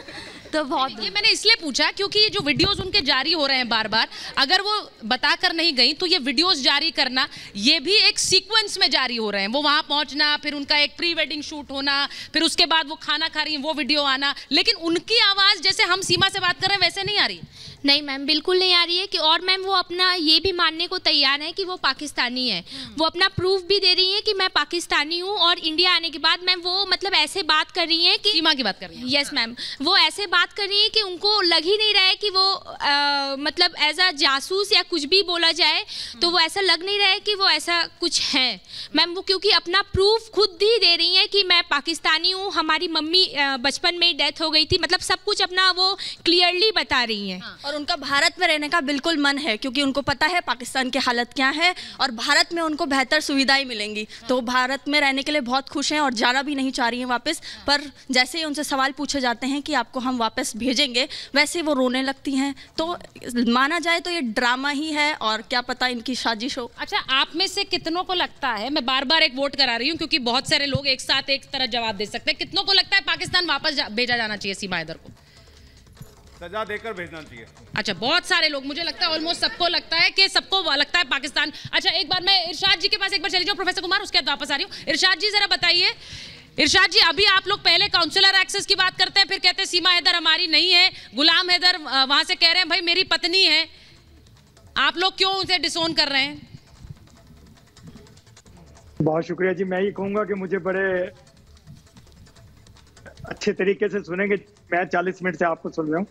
तो बहुत ये मैंने इसलिए पूछा क्योंकि ये जो वीडियोस उनके जारी हो रहे हैं बार बार, अगर वो बताकर नहीं गई तो ये वीडियोस जारी करना ये भी एक सीक्वेंस में जारी हो रहे हैं। वो वहां पहुंचना, फिर उनका एक प्री वेडिंग शूट होना, फिर उसके बाद वो खाना खा रही हैं वो वीडियो आना, लेकिन उनकी आवाज जैसे हम सीमा से बात कर रहे हैं वैसे नहीं आ रही। नहीं मैम, बिल्कुल नहीं आ रही है कि, और मैम वो अपना ये भी मानने को तैयार है कि वो पाकिस्तानी है। वो अपना प्रूफ भी दे रही है कि मैं पाकिस्तानी हूँ, और इंडिया आने के बाद मैम वो मतलब ऐसे बात कर रही है कि सीमा की बात कर रही है। यस मैम, वो ऐसे बात कर रही है कि उनको लग ही नहीं रहा है कि वो मतलब एज अ जासूस या कुछ भी बोला जाए तो वो ऐसा लग नहीं रहा है कि वो ऐसा कुछ है मैम। वो क्योंकि अपना प्रूफ खुद ही दे रही है कि मैं पाकिस्तानी हूँ, हमारी मम्मी बचपन में डेथ हो गई थी, मतलब सब कुछ अपना वो क्लियरली बता रही हैं। और उनका भारत में रहने का बिल्कुल मन है, क्योंकि उनको पता है पाकिस्तान की हालत क्या है और भारत में उनको बेहतर सुविधाएं मिलेंगी, तो भारत में रहने के लिए बहुत खुश हैं और जाना भी नहीं चाह रही हैं वापस। पर जैसे ही उनसे सवाल पूछे जाते हैं कि आपको हम वापस भेजेंगे, वैसे वो रोने लगती हैं। तो माना जाए तो ये ड्रामा ही है, और क्या पता इनकी साजिश हो। अच्छा, आप में से कितनों को लगता है, मैं बार बार एक वोट करा रही हूँ क्योंकि बहुत सारे लोग एक साथ एक तरह जवाब दे सकते हैं, कितनों को लगता है पाकिस्तान वापस भेजा जाना चाहिए सीमा हैदर को? सजा देकर भेजना चाहिए। अच्छा, बहुत सारे लोग, मुझे लगता है ऑलमोस्ट सबको लगता है कि सबको लगता है पाकिस्तान। अच्छा, एक बार मैं इरशाद जी के पास एक बार चली जाऊँ, प्रोफेसर कुमार, उसके बाद वापस आ रही हूँ। इरशाद जी जरा बताइए, इरशाद जी अभी आप लोग पहले काउंसलर एक्सेस की बात करते हैं, फिर कहते हैं सीमा हैदर हमारी नहीं है, गुलाम हैदर वहां से कह रहे हैं भाई मेरी पत्नी है, आप लोग क्यों उसे डिसोन कर रहे हैं? बहुत शुक्रिया जी। मैं ये कहूंगा कि मुझे बड़े अच्छे तरीके से सुनेंगे, मैं 40 मिनट से आपको सुन रहा हूँ।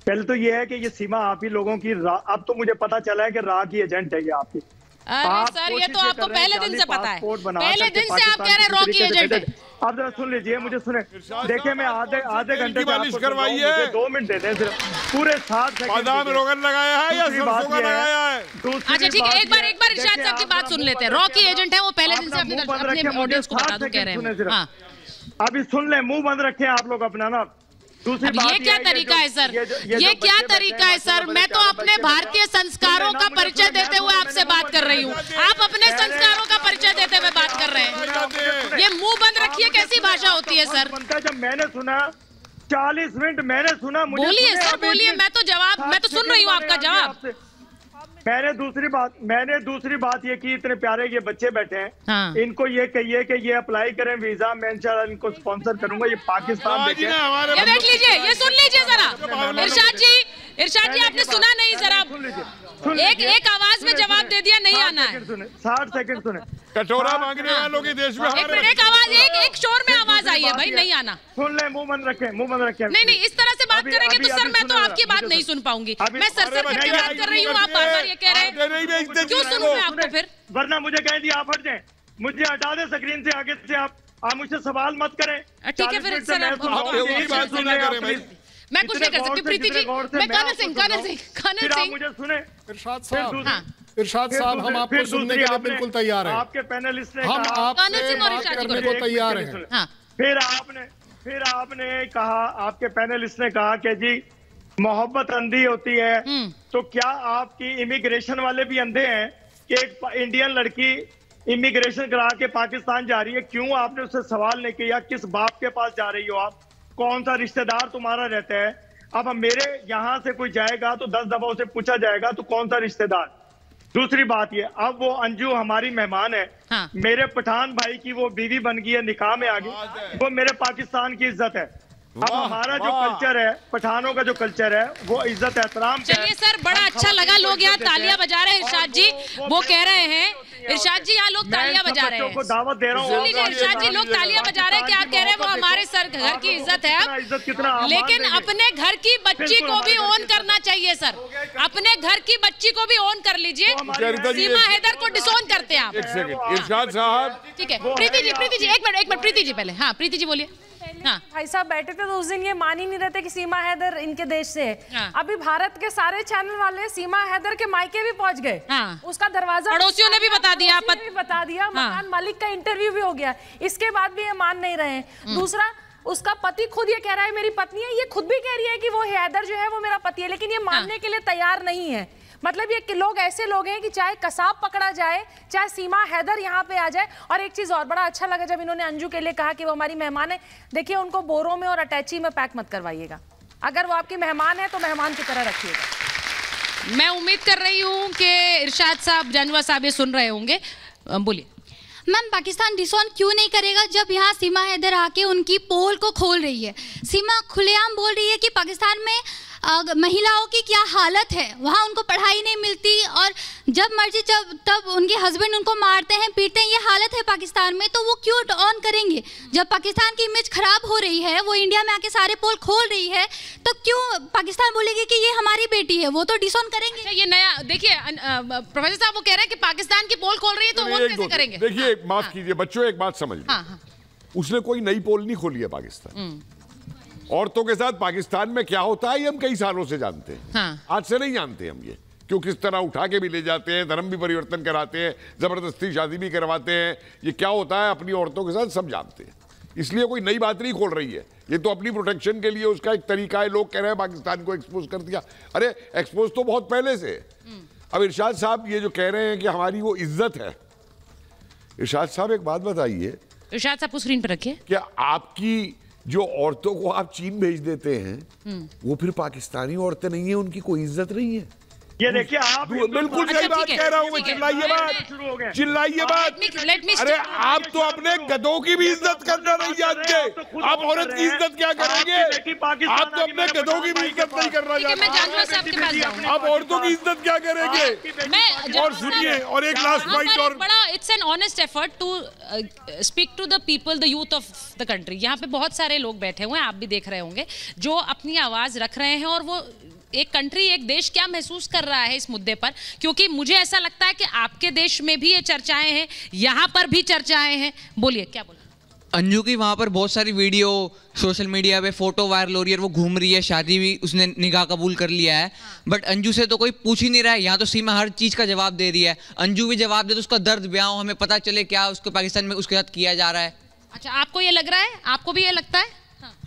पहले तो ये है कि ये सीमा आप ही लोगों की, अब तो मुझे पता चला है कि राह की एजेंट है ये आपकी। अरे सर, ये तो आपको पहले दिन से पता है, पहले दिन से आप कह रहे हैं रॉ की एजेंट है। आप जरा सुन लीजिए, मुझे सुने, देखिए मैं आधे घंटे करवाइए, 2 मिनट देते हैं सिर्फ, पूरे 7 सेकंड रोगन लगाया है या सरसों का लगाया है? अच्छा ठीक है, एक बार इरशाद साहब की बात सुन लेते हैं। रॉ की एजेंट है वो, पहले दिन से अपने ऑडियंस को बता दो, कह रहे हैं। अभी सुन ले, मुंह बंद रखे आप लोग अपना ना। अब ये क्या तरीका है सर, ये क्या तरीका है सर? मैं तो अपने भारतीय संस्कारों का परिचय देते हुए आपसे बात कर रही हूँ, आप अपने संस्कारों का परिचय देते हुए बात कर रहे हैं। ये मुंह बंद रखिए कैसी भाषा होती है सर? जब मैंने सुना 40 मिनट मैंने सुना, बोलिए सर बोलिए, मैं तो सुन रही हूँ आपका जवाब। मैंने दूसरी बात ये की, इतने प्यारे ये बच्चे बैठे हैं, हाँ। इनको ये कहिए कि ये अप्लाई करें वीजा, मैं इंशाल्लाह इनको स्पॉन्सर करूंगा। ये पाकिस्तान ये देख लीजिए, ये सुन लीजिए जरा। इरशाद जी आपने सुना नहीं, जरा एक आवाज में जवाब दे दिया, नहीं आना है। 60 सेकंड सुने, कटोरा मांगने वालों के देश में एक आवाज, एक शोर में आवाज आई है भाई, नहीं आना। सुन ले, मुंह बंद रखे, मुंह बंद रखे। नहीं, इस तरह से बात करेंगे तो सर मैं तो आपकी बात नहीं सुन पाऊंगी। मैं सर करके बात कर रही हूँ, आप बार बार ये कह रहे हैं, क्यों सुनूं मैं आपको फिर? वरना मुझे कह दिया आप हट जाए, मुझे हटा दे स्क्रीन से, आगे से आप मुझसे सवाल मत करें। ठीक है फिर सर, मैं कुछ नहीं कर सकती। प्रीति जी, मैं कर्नल सिंह मुझे सुने। इरशाद साहब, हम आपको सुनने के लिए बिल्कुल तैयार हैं। आपके पैनलिस्ट ने हम आपको तैयार हैं। फिर आपने कहा, आपके पैनलिस्ट ने कहा कि जी मोहब्बत अंधी होती है, तो क्या आपकी इमिग्रेशन वाले भी अंधे हैं कि एक इंडियन लड़की इमिग्रेशन करा के पाकिस्तान जा रही है? क्यों आपने उससे सवाल नहीं किया किस बाप के पास जा रही हो आप, कौन सा रिश्तेदार तुम्हारा रहता है? अब मेरे यहाँ से कोई जाएगा तो 10 दफा उसे पूछा जाएगा तो कौन सा रिश्तेदार। दूसरी बात ये, अब वो अंजू हमारी मेहमान है, हाँ। मेरे पठान भाई की वो बीवी बन गई है, निकाह में आ गई, वो मेरे पाकिस्तान की इज्जत है। अब हमारा जो कल्चर है, पठानों का जो कल्चर है, वो इज्जत एहतराम। चलिए सर, बड़ा अच्छा लगा, लोग यहाँ तालियां बजा रहे हैं। इरशाद जी वो कह रहे हैं, इरशाद जी यहाँ लोग तालियां बजा रहे हैं, दावत दे रहा हूँ। सुन लीजिए इरशाद जी, लोग तालियां बजा रहे हैं, क्या कह रहे हैं? वो हमारे सर घर की इज्जत है अब, लेकिन अपने घर की बच्ची को भी ऑन करना चाहिए सर, अपने घर की बच्ची को भी ऑन कर लीजिए। सीमा हैदर को डिसोन करते हैं आप। इरशाद साहब, ठीक है। प्रीति जी एक मिनट प्रीति जी पहले, हाँ प्रीति जी बोलिए। हाँ। भाई साहब बैठे थे तो उस दिन ये मान ही नहीं रहते कि सीमा हैदर इनके देश से है। हाँ। अभी भारत के सारे चैनल वाले सीमा हैदर के मायके भी पहुंच गए। हाँ। उसका दरवाजा पड़ोसियों ने भी बता दिया, हाँ। मकान मालिक का इंटरव्यू भी हो गया, इसके बाद भी ये मान नहीं रहे हैं। दूसरा, उसका पति खुद ये कह रहा है मेरी पत्नी है, ये खुद भी कह रही है कि वो हैदर जो है वो मेरा पति है, लेकिन ये मानने के लिए तैयार नहीं है। मतलब ये लोग ऐसे लोग हैं कि चाहे कसाब पकड़ा जाए, चाहे सीमा हैदर यहाँ पे आ जाए। और एक चीज और बड़ा अच्छा लगा जब इन्होंने अंजू के लिए कहा कि वो हमारी मेहमान है, देखिए उनको बोरों में और अटैची में पैक मत करवाइएगा। अगर वो आपकी मेहमान है तो मेहमान की तरह रखिएगा। मैं उम्मीद कर रही हूँ कि इरशाद साहब, जानवा साहब ये सुन रहे होंगे, बोलिए। मैम, पाकिस्तान डिसऑन क्यों नहीं करेगा जब यहाँ सीमा हैदर आके उनकी पोल को खोल रही है। सीमा खुलेआम बोल रही है कि पाकिस्तान में महिलाओं की क्या हालत है, वहाँ उनको पढ़ाई नहीं मिलती और जब मर्जी तब उनके हस्बैंड उनको मारते हैं, पीटते हैं, ये हालत है पाकिस्तान में। तो वो क्यों ऑन करेंगे? जब पाकिस्तान की इमेज खराब हो रही है, वो इंडिया में आके सारे पोल खोल रही है, तो क्यों पाकिस्तान बोलेगी कि ये हमारी बेटी है? वो तो डिसऑन करेंगे। अच्छा, ये नया देखिए प्रोफेसर साहब वो कह रहे हैं कि पाकिस्तान की पोल खोल रही है, तो वो कैसे करेंगे? देखिए, माफ कीजिए बच्चों, एक बात समझ लो, उसने कोई नई पोल नहीं खोली है पाकिस्तान। औरतों के साथ पाकिस्तान में क्या होता है ये हम कई सालों से जानते हैं। हाँ। आज से नहीं जानते हम ये, क्यों किस तरह उठा के भी ले जाते हैं, धर्म भी परिवर्तन कराते हैं, जबरदस्ती शादी भी करवाते हैं, ये क्या होता है अपनी औरतों के साथ सब जानते हैं। इसलिए कोई नई बात नहीं खोल रही है, ये तो अपनी प्रोटेक्शन के लिए उसका एक तरीका है। लोग कह रहे हैं पाकिस्तान को एक्सपोज कर दिया, अरे एक्सपोज तो बहुत पहले से। अब इरशाद साहब ये जो कह रहे हैं कि हमारी वो इज्जत है, इरशाद साहब एक बात बताइए, इरशाद साहब को स्क्रीन पर रखिए, क्या आपकी जो औरतों को आप चीन भेज देते हैं वो फिर पाकिस्तानी औरतें नहीं है, उनकी कोई इज्जत नहीं है? ये देखिए आप बिल्कुल सही बात कह रहा हूँ मैं, चिल्लाइए बात, चिल्लाइए बात। अरे आप तो अपने गधों की भी इज्जत करना नहीं जानते, आप औरत की इज्जत क्या करेंगे? आप तो अपने गधों की भी इज्जत नहीं करना जानते, आप औरतों की इज्जत क्या करेंगे? और सुनिए, और एक लास्ट पॉइंट और बड़ा, it's an honest effort to speak to the people, the youth of the country. यहाँ पे बहुत सारे लोग बैठे हुए हैं, आप भी देख रहे होंगे, जो अपनी आवाज रख रहे हैं और वो एक कंट्री, एक देश क्या महसूस कर रहा है इस मुद्दे पर, क्योंकि मुझे ऐसा लगता है कि आपके देश में भी ये चर्चाएं हैं, यहाँ पर भी चर्चाएं हैं। बोलिए, क्या बोल? अंजू की वहाँ पर बहुत सारी वीडियो सोशल मीडिया पे फोटो वायरल हो रही है, वो घूम रही है, शादी भी उसने निकाह कबूल कर लिया है, बट अंजू से तो कोई पूछ ही नहीं रहा है। यहाँ तो सीमा हर चीज़ का जवाब दे रही है, अंजू भी जवाब दे तो उसका दर्द बयां हो, हमें पता चले क्या उसको पाकिस्तान में उसके साथ किया जा रहा है। अच्छा, आपको ये लग रहा है, आपको भी ये लगता है?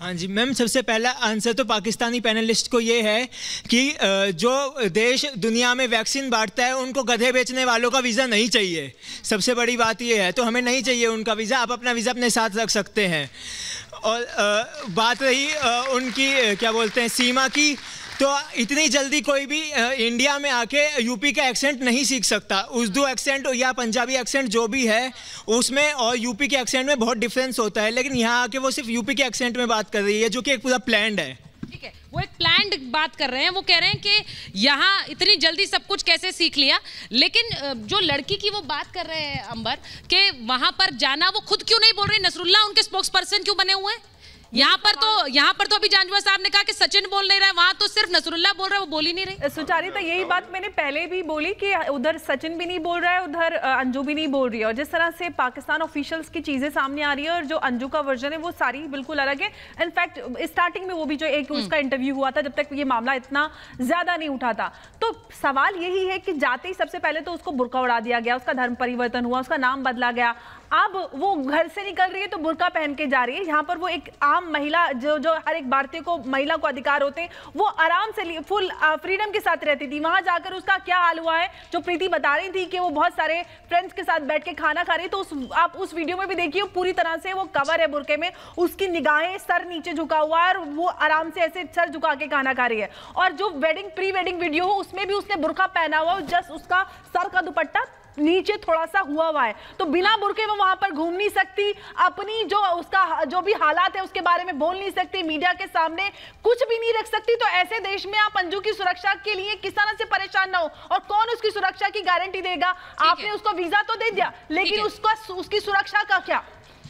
हाँ जी मैम, सबसे पहला आंसर तो पाकिस्तानी पैनलिस्ट को ये है कि जो देश दुनिया में वैक्सीन बांटता है उनको गधे बेचने वालों का वीज़ा नहीं चाहिए। सबसे बड़ी बात ये है, तो हमें नहीं चाहिए उनका वीज़ा, आप अपना वीज़ा अपने साथ रख सकते हैं। और बात रही उनकी क्या बोलते हैं सीमा की, तो इतनी जल्दी कोई भी इंडिया में आके यूपी का एक्सेंट नहीं सीख सकता। उर्दू एक्सेंट या पंजाबी एक्सेंट जो भी है उसमें और यूपी के एक्सेंट में बहुत डिफरेंस होता है, लेकिन यहाँ आके वो सिर्फ यूपी के एक्सेंट में बात कर रही है, जो कि एक पूरा प्लान्ड है। ठीक है, वो एक प्लान्ड बात कर रहे हैं, वो कह रहे हैं कि यहाँ इतनी जल्दी सब कुछ कैसे सीख लिया। लेकिन जो लड़की की वो बात कर रहे हैं अंबर, कि वहां पर जाना, वो खुद क्यों नहीं बोल रहे? नसरुल्ला उनके स्पोक्स पर्सन क्यों बने हुए हैं? यहाँ पर तो अभी जानवा साहब ने कहा कि सचिन बोल नहीं रहा है, वहां तो सिर्फ नसरुल्ला बोल रहा है, वो बोल ही नहीं रही। सुचारिता, यही बात मैंने पहले भी बोली कि उधर सचिन भी नहीं बोल रहा है, उधर अंजू भी नहीं बोल रही है, और जिस तरह से पाकिस्तान ऑफिशियल्स की चीजें सामने आ रही है और जो अंजू का वर्जन है वो सारी बिल्कुल अलग है। इनफैक्ट स्टार्टिंग में वो भी जो एक उसका इंटरव्यू हुआ था, जब तक ये मामला इतना ज्यादा नहीं उठा था, तो सवाल यही है कि जाते ही सबसे पहले तो उसको बुर्का उड़ा दिया गया, उसका धर्म परिवर्तन हुआ, उसका नाम बदला गया, अब वो घर से निकल रही है तो बुर्का पहन के जा रही है। यहाँ पर वो एक आम महिला, जो हर एक भारतीय को, महिला को अधिकार होते हैं, वो आराम से फुल फ्रीडम के साथ रहती थी। वहां जाकर उसका क्या हाल हुआ है, जो प्रीति बता रही थी कि वो बहुत सारे फ्रेंड्स के साथ बैठ के खाना खा रही, तो आप उस वीडियो में भी देखिए, पूरी तरह से वो कवर है बुर्के में, उसकी निगाहें सर नीचे झुका हुआ है और वो आराम से ऐसे सर झुका के खाना खा रही है। और जो प्री वेडिंग वीडियो हो उसमें भी उसने बुर्का पहना हुआ है, जस्ट उसका सर का दुपट्टा नीचे थोड़ा सा हुआ है, तो बिना बुर्के वो वहां पर घूम नहीं सकती, अपनी जो भी हालात है उसके बारे में बोल नहीं सकती, मीडिया के सामने कुछ भी नहीं रख सकती। तो ऐसे देश में आप अंजू की सुरक्षा के लिए किस तरह से परेशान ना हो, और कौन उसकी सुरक्षा की गारंटी देगा? आपने उसको वीजा तो दे दिया, लेकिन उसकी सुरक्षा का क्या?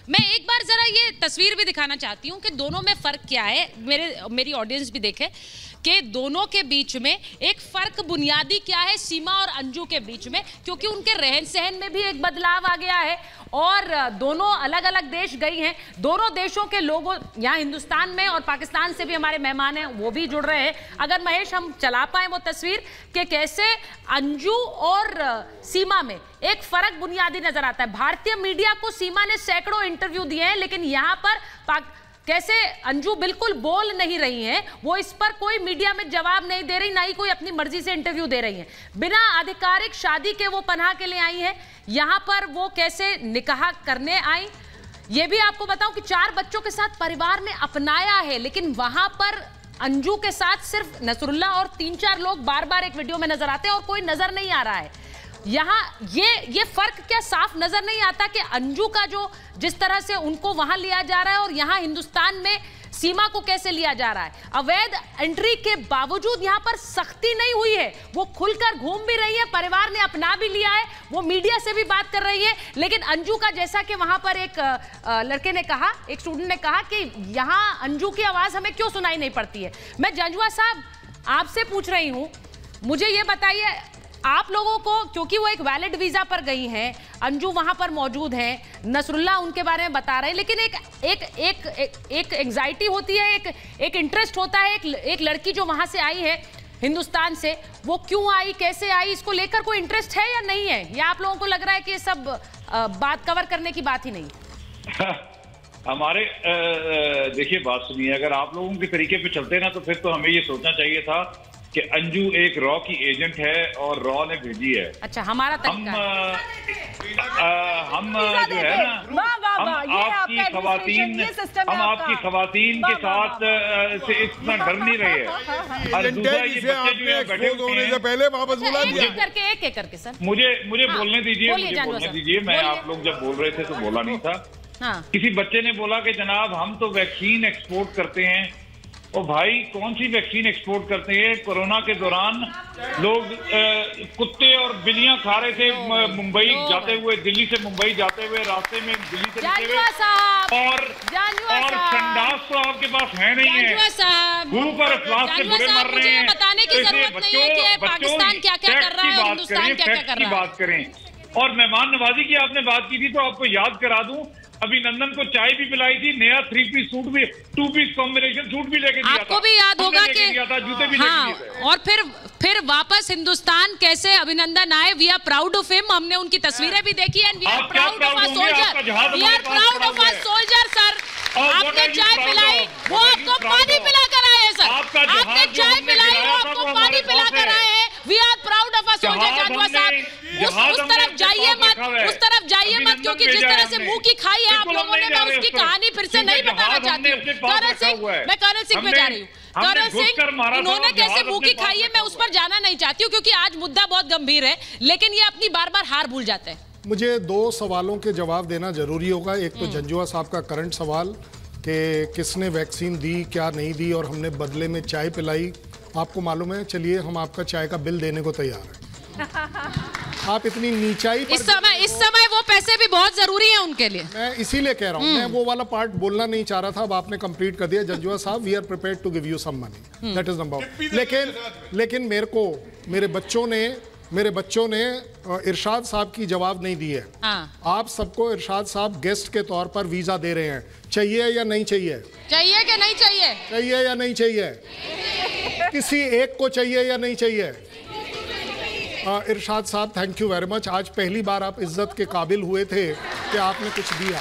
मैं एक बार जरा ये तस्वीर भी दिखाना चाहती हूँ कि दोनों में फर्क क्या है, मेरी ऑडियंस भी देखे कि दोनों के बीच में एक फर्क बुनियादी क्या है सीमा और अंजू के बीच में, क्योंकि उनके रहन सहन में भी एक बदलाव आ गया है और दोनों अलग अलग देश गई हैं। दोनों देशों के लोगों, यहाँ हिंदुस्तान में और पाकिस्तान से भी हमारे मेहमान हैं, वो भी जुड़ रहे हैं। अगर महेश हम चला पाए वो तस्वीर कि कैसे अंजू और सीमा में एक फर्क बुनियादी नजर आता है। भारतीय मीडिया को सीमा ने सैकड़ों इंटरव्यू दिए हैं, लेकिन यहाँ पर कैसे अंजू बिल्कुल बोल नहीं रही हैं, वो इस पर कोई मीडिया में जवाब नहीं दे रही, ना ही कोई अपनी मर्जी से इंटरव्यू दे रही हैं। बिना आधिकारिक शादी के वो पनाह के लिए आई हैं, यहाँ पर वो कैसे निकाह करने आई, ये भी आपको बताऊं कि 4 बच्चों के साथ परिवार ने अपनाया है, लेकिन वहां पर अंजू के साथ सिर्फ नसरुल्ला और 3-4 लोग बार बार एक वीडियो में नजर आते हैं और कोई नजर नहीं आ रहा है। यहाँ ये फर्क क्या साफ नजर नहीं आता कि अंजू का जो जिस तरह से उनको वहां लिया जा रहा है और यहाँ हिंदुस्तान में सीमा को कैसे लिया जा रहा है। अवैध एंट्री के बावजूद यहाँ पर सख्ती नहीं हुई है, वो खुलकर घूम भी रही है, परिवार ने अपना भी लिया है, वो मीडिया से भी बात कर रही है। लेकिन अंजू का जैसा कि वहां पर एक लड़के ने कहा, एक स्टूडेंट ने कहा कि यहाँ अंजू की आवाज हमें क्यों सुनाई नहीं पड़ती है। मैं जंजुआ साहब आपसे पूछ रही हूं, मुझे ये बताइए, आप लोगों को, क्योंकि वो एक वैलिड वीजा पर गई हैं, अंजू वहां पर मौजूद है, नसरुल्ला उनके बारे में बता रहे हैं, लेकिन एक एंजाइटी होती है, एक इंटरेस्ट होता है, एक लड़की जो वहां से आई है हिंदुस्तान से, वो क्यों आई, कैसे आई, इसको लेकर कोई इंटरेस्ट है या नहीं है, या आप लोगों को लग रहा है कि ये सब बात कवर करने की बात ही नहीं? हमारे देखिए, बात सुनिए, अगर आप लोगों के तरीके पे चलते ना तो फिर तो हमें ये सोचना चाहिए था कि अंजू एक रॉ की एजेंट है और रॉ ने भेजी है। अच्छा, हमारा तरीका हम जो है ना, हम आपकी खवातीन के साथ से इतना डर नहीं रहे हैं। और दूसरा, ये बच्चे जो है बैठे होने से पहले वापस बुला दिया करके एक करके सर, मुझे बोलने दीजिए, मैं आप लोग जब बोल रहे थे तो बोला नहीं था। किसी बच्चे ने बोला कि जनाब हम तो वैक्सीन एक्सपोर्ट करते हैं। और भाई, कौन सी वैक्सीन एक्सपोर्ट करते हैं? कोरोना के दौरान लोग कुत्ते और बिल्लियां खा रहे थे मुंबई जाते हुए, दिल्ली से मुंबई जाते हुए, रास्ते में दिल्ली से निकले हुए, और संडास तो आपके पास है नहीं है, धूप और अफवाह से बुरे मर रहे हैं। बताने की जरूरत नहीं है कि पाकिस्तान क्या क्या कर रहा है, हिंदुस्तान क्या क्या कर रहा है। बात करें। और मेहमान नवाजी की आपने बात की थी तो आपको याद करा दूं, अभिनंदन को चाय भी पिलाई थी, नया 3 पीस सूट भी, 2 पीस कॉम्बिनेशन सूट भी लेके दिया था। आपको भी याद होगा कि जूते भी हाँ, और फिर वापस हिंदुस्तान कैसे अभिनंदन आए। We are proud of him, हमने उनकी तस्वीरें भी देखी and we are proud of our soldier, we are proud of our soldier. Sir, आपने चाय पिलाई, वो आपको पानी पिलाकर आए हैं। सर, आपने चाय पिलाई, वो आपको पानी पिलाकर आए हैं। We are proud of our soldier. जानुआ साहब, उस तरफ जाइए मत, उस तरफ जाइए मत, क्योंकि जिस तरह से मुंह की खाई है आप लोगों ने, मैं उसकी कहानी फिर से नहीं बताना चाहती हूँ। कर्नल सिंह, मैं कर्नल सिंह पे जा रही हूँ। कर्नल सिंह, उन्होंने कैसे मुंह की खाई है मैं उस पर जाना नहीं चाहती हूँ, क्योंकि आज मुद्दा बहुत गंभीर है, लेकिन ये अपनी बार बार हार भूल जाते हैं। मुझे 2 सवालों के जवाब देना जरूरी होगा। एक तो जंजुआ साहब का करंट सवाल कि किसने वैक्सीन दी, क्या नहीं दी, और हमने बदले में चाय पिलाई। आपको मालूम है, चलिए हम आपका चाय का बिल देने को तैयार हैं। आप इतनी नीचाई पर इस समय वो पैसे भी बहुत जरूरी हैं उनके लिए। मैं इसीलिए कह रहा हूँ, मैं वो वाला पार्ट बोलना नहीं चाह रहा था, अब आपने कंप्लीट कर दिया। जंजुआ साहब, we are prepared to give you some money, that is number. लेकिन मेरे को मेरे बच्चों ने इरशाद साहब की जवाब नहीं दी है। आप सबको इरशाद साहब गेस्ट के तौर पर वीजा दे रहे हैं, चाहिए या नहीं चाहिए? चाहिए कि नहीं चाहिए? चाहिए या नहीं चाहिए? किसी एक को चाहिए या नहीं चाहिए? इरशाद साहब, थैंक यू वेरी मच। आज पहली बार आप इज्जत के काबिल हुए थे कि आपने कुछ दिया।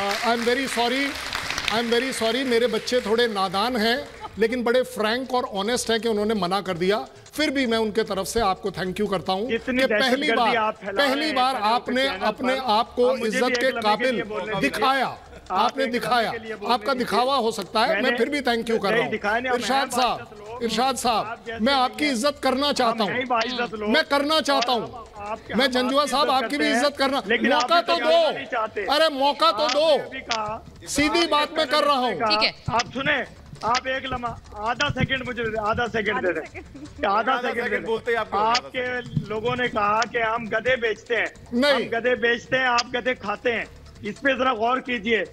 आई एम वेरी सॉरी, मेरे बच्चे थोड़े नादान हैं, लेकिन बड़े फ्रैंक और ऑनेस्ट हैं कि उन्होंने मना कर दिया। फिर भी मैं उनके तरफ से आपको थैंक यू करता हूं कि पहली बार आपने अपने आप को इज्जत के काबिल दिखाया। आपने दिखाया, आपका दिखावा हो सकता है, मैं फिर भी थैंक यू कर रहा हूँ। इरशाद साहब, मैं आपकी इज्जत करना चाहता हूँ, मैं करना चाहता हूँ। मैं जंजुआ साहब आपकी भी इज्जत करना, मौका तो दो, अरे मौका तो दो, सीधी बात मैं कर रहा हूँ। ठीक है, आप सुने, आप एक लम्हा आधा सेकंड मुझे आधा सेकंड दे दें, आधा सेकंड बोलते। आपके लोगों ने कहा कि हम गधे बेचते हैं, हम गधे बेचते हैं, आप गधे खाते हैं, इस पे जरा गौर कीजिए।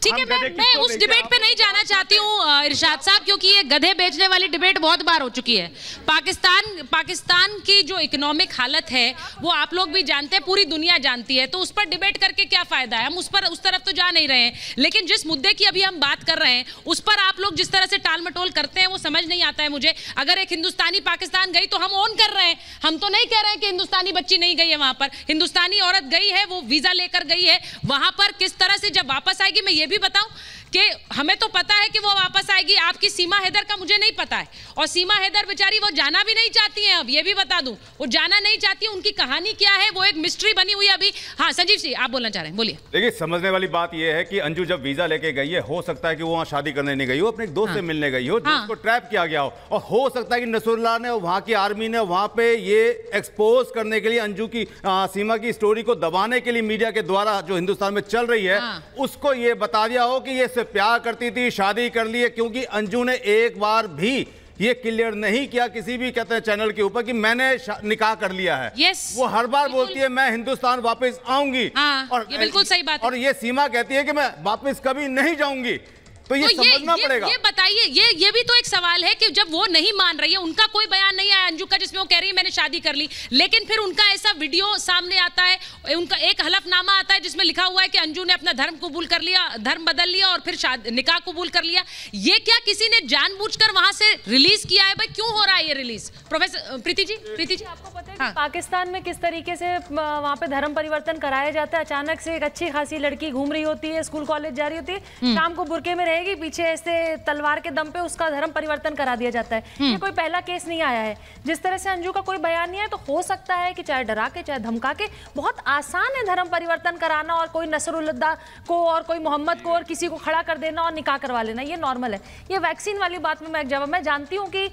ठीक है, मैं उस डिबेट पे नहीं जाना चाहती हूँ इरशाद साहब, क्योंकि ये गधे बेचने वाली डिबेट बहुत बार हो चुकी है। पाकिस्तान की जो इकोनॉमिक हालत है वो आप लोग भी जानते हैं, पूरी दुनिया जानती है, तो उस पर डिबेट करके क्या फायदा है? हम उस तरफ तो जा नहीं रहे हैं, लेकिन जिस मुद्दे की अभी हम बात कर रहे हैं उस पर आप लोग जिस तरह से टाल मटोल करते हैं वो समझ नहीं आता है मुझे। अगर एक हिंदुस्तानी पाकिस्तान गई तो हम ऑन कर रहे हैं, हम तो नहीं कह रहे हैं कि हिंदुस्तानी बच्ची नहीं गई है वहां पर। हिंदुस्तानी औरत गई है, वो वीजा लेकर गई है, वहां पर किस तरह से जब वापस आएगी। मैं ये भी बताऊं कि हमें तो पता है कि वो वापस आएगी, आपकी सीमा हैदर का मुझे नहीं पता है, और सीमा हैदर बेचारी वो जाना भी नहीं चाहती हैं। अब ये भी बता दूं, वो जाना नहीं चाहती, उनकी कहानी क्या है वो एक मिस्ट्री बनी हुई है अभी। हाँ संजीव जी आप बोलना चाह रहे हैं, बोलिए। देखिए समझने वाली बात ये है कि अंजू जब वीजा लेके गई है, हो सकता है कि वो वहाँ शादी करने नहीं गई हो, अपने एक दोस्त से मिलने गई हो, जिसको ट्रैप किया गया हो, और हो सकता है कि नसरुल्लाह ने, वहाँ की आर्मी ने वहाँ पे ये एक्सपोज करने के लिए अंजू की सीमा की स्टोरी को दबाने के लिए मीडिया के द्वारा जो हिंदुस्तान में चल रही है उसको ये बता दिया हो कि ये इससे प्यार करती थी, शादी कर लिए, क्योंकि अंजू ने एक बार भी ये क्लियर नहीं किया किसी भी कहते हैं चैनल के ऊपर कि मैंने निकाह कर लिया है। वो हर बार बोलती है मैं हिंदुस्तान वापस आऊंगी, और ये बिल्कुल सही बात है। और ये सीमा कहती है कि मैं वापस कभी नहीं जाऊंगी। तो ये समझना पड़ेगा। ये बताइए, ये भी तो एक सवाल है कि जब वो नहीं मान रही है, उनका कोई बयान नहीं आया अंजू का जिसमें वो कह रही है मैंने शादी कर ली, लेकिन फिर उनका ऐसा वीडियो सामने आता है, उनका एक हलफनामा आता है जिसमें लिखा हुआ है कि अंजू ने अपना धर्म कबूल कर लिया, धर्म बदल लिया और फिर निकाह कबूल कर लिया। ये क्या किसी ने जानबूझकर वहां से रिलीज किया है? भाई क्यों हो रहा है ये रिलीज? प्रोफेसर प्रीति जी आपको पता है कि पाकिस्तान में किस तरीके से वहाँ पे धर्म परिवर्तन कराया जाता है? अचानक से एक अच्छी खासी लड़की घूम रही होती है, स्कूल कॉलेज जा रही होती है, शाम को बुरके में रहेगी, पीछे ऐसे तलवार के दम पे उसका धर्म परिवर्तन करा दिया जाता है। ये कोई पहला केस नहीं आया है। जिस तरह से अंजू का कोई बयान नहीं है, तो हो सकता है कि चाहे डरा के चाहे धमका के, बहुत आसान है धर्म परिवर्तन कराना, और कोई नसरुल्लाह को और कोई मोहम्मद को और किसी को खड़ा कर देना और निकाह करवा लेना, ये नॉर्मल है। ये वैक्सीन वाली बात में मैं एक जवाब, मैं जानती हूँ कि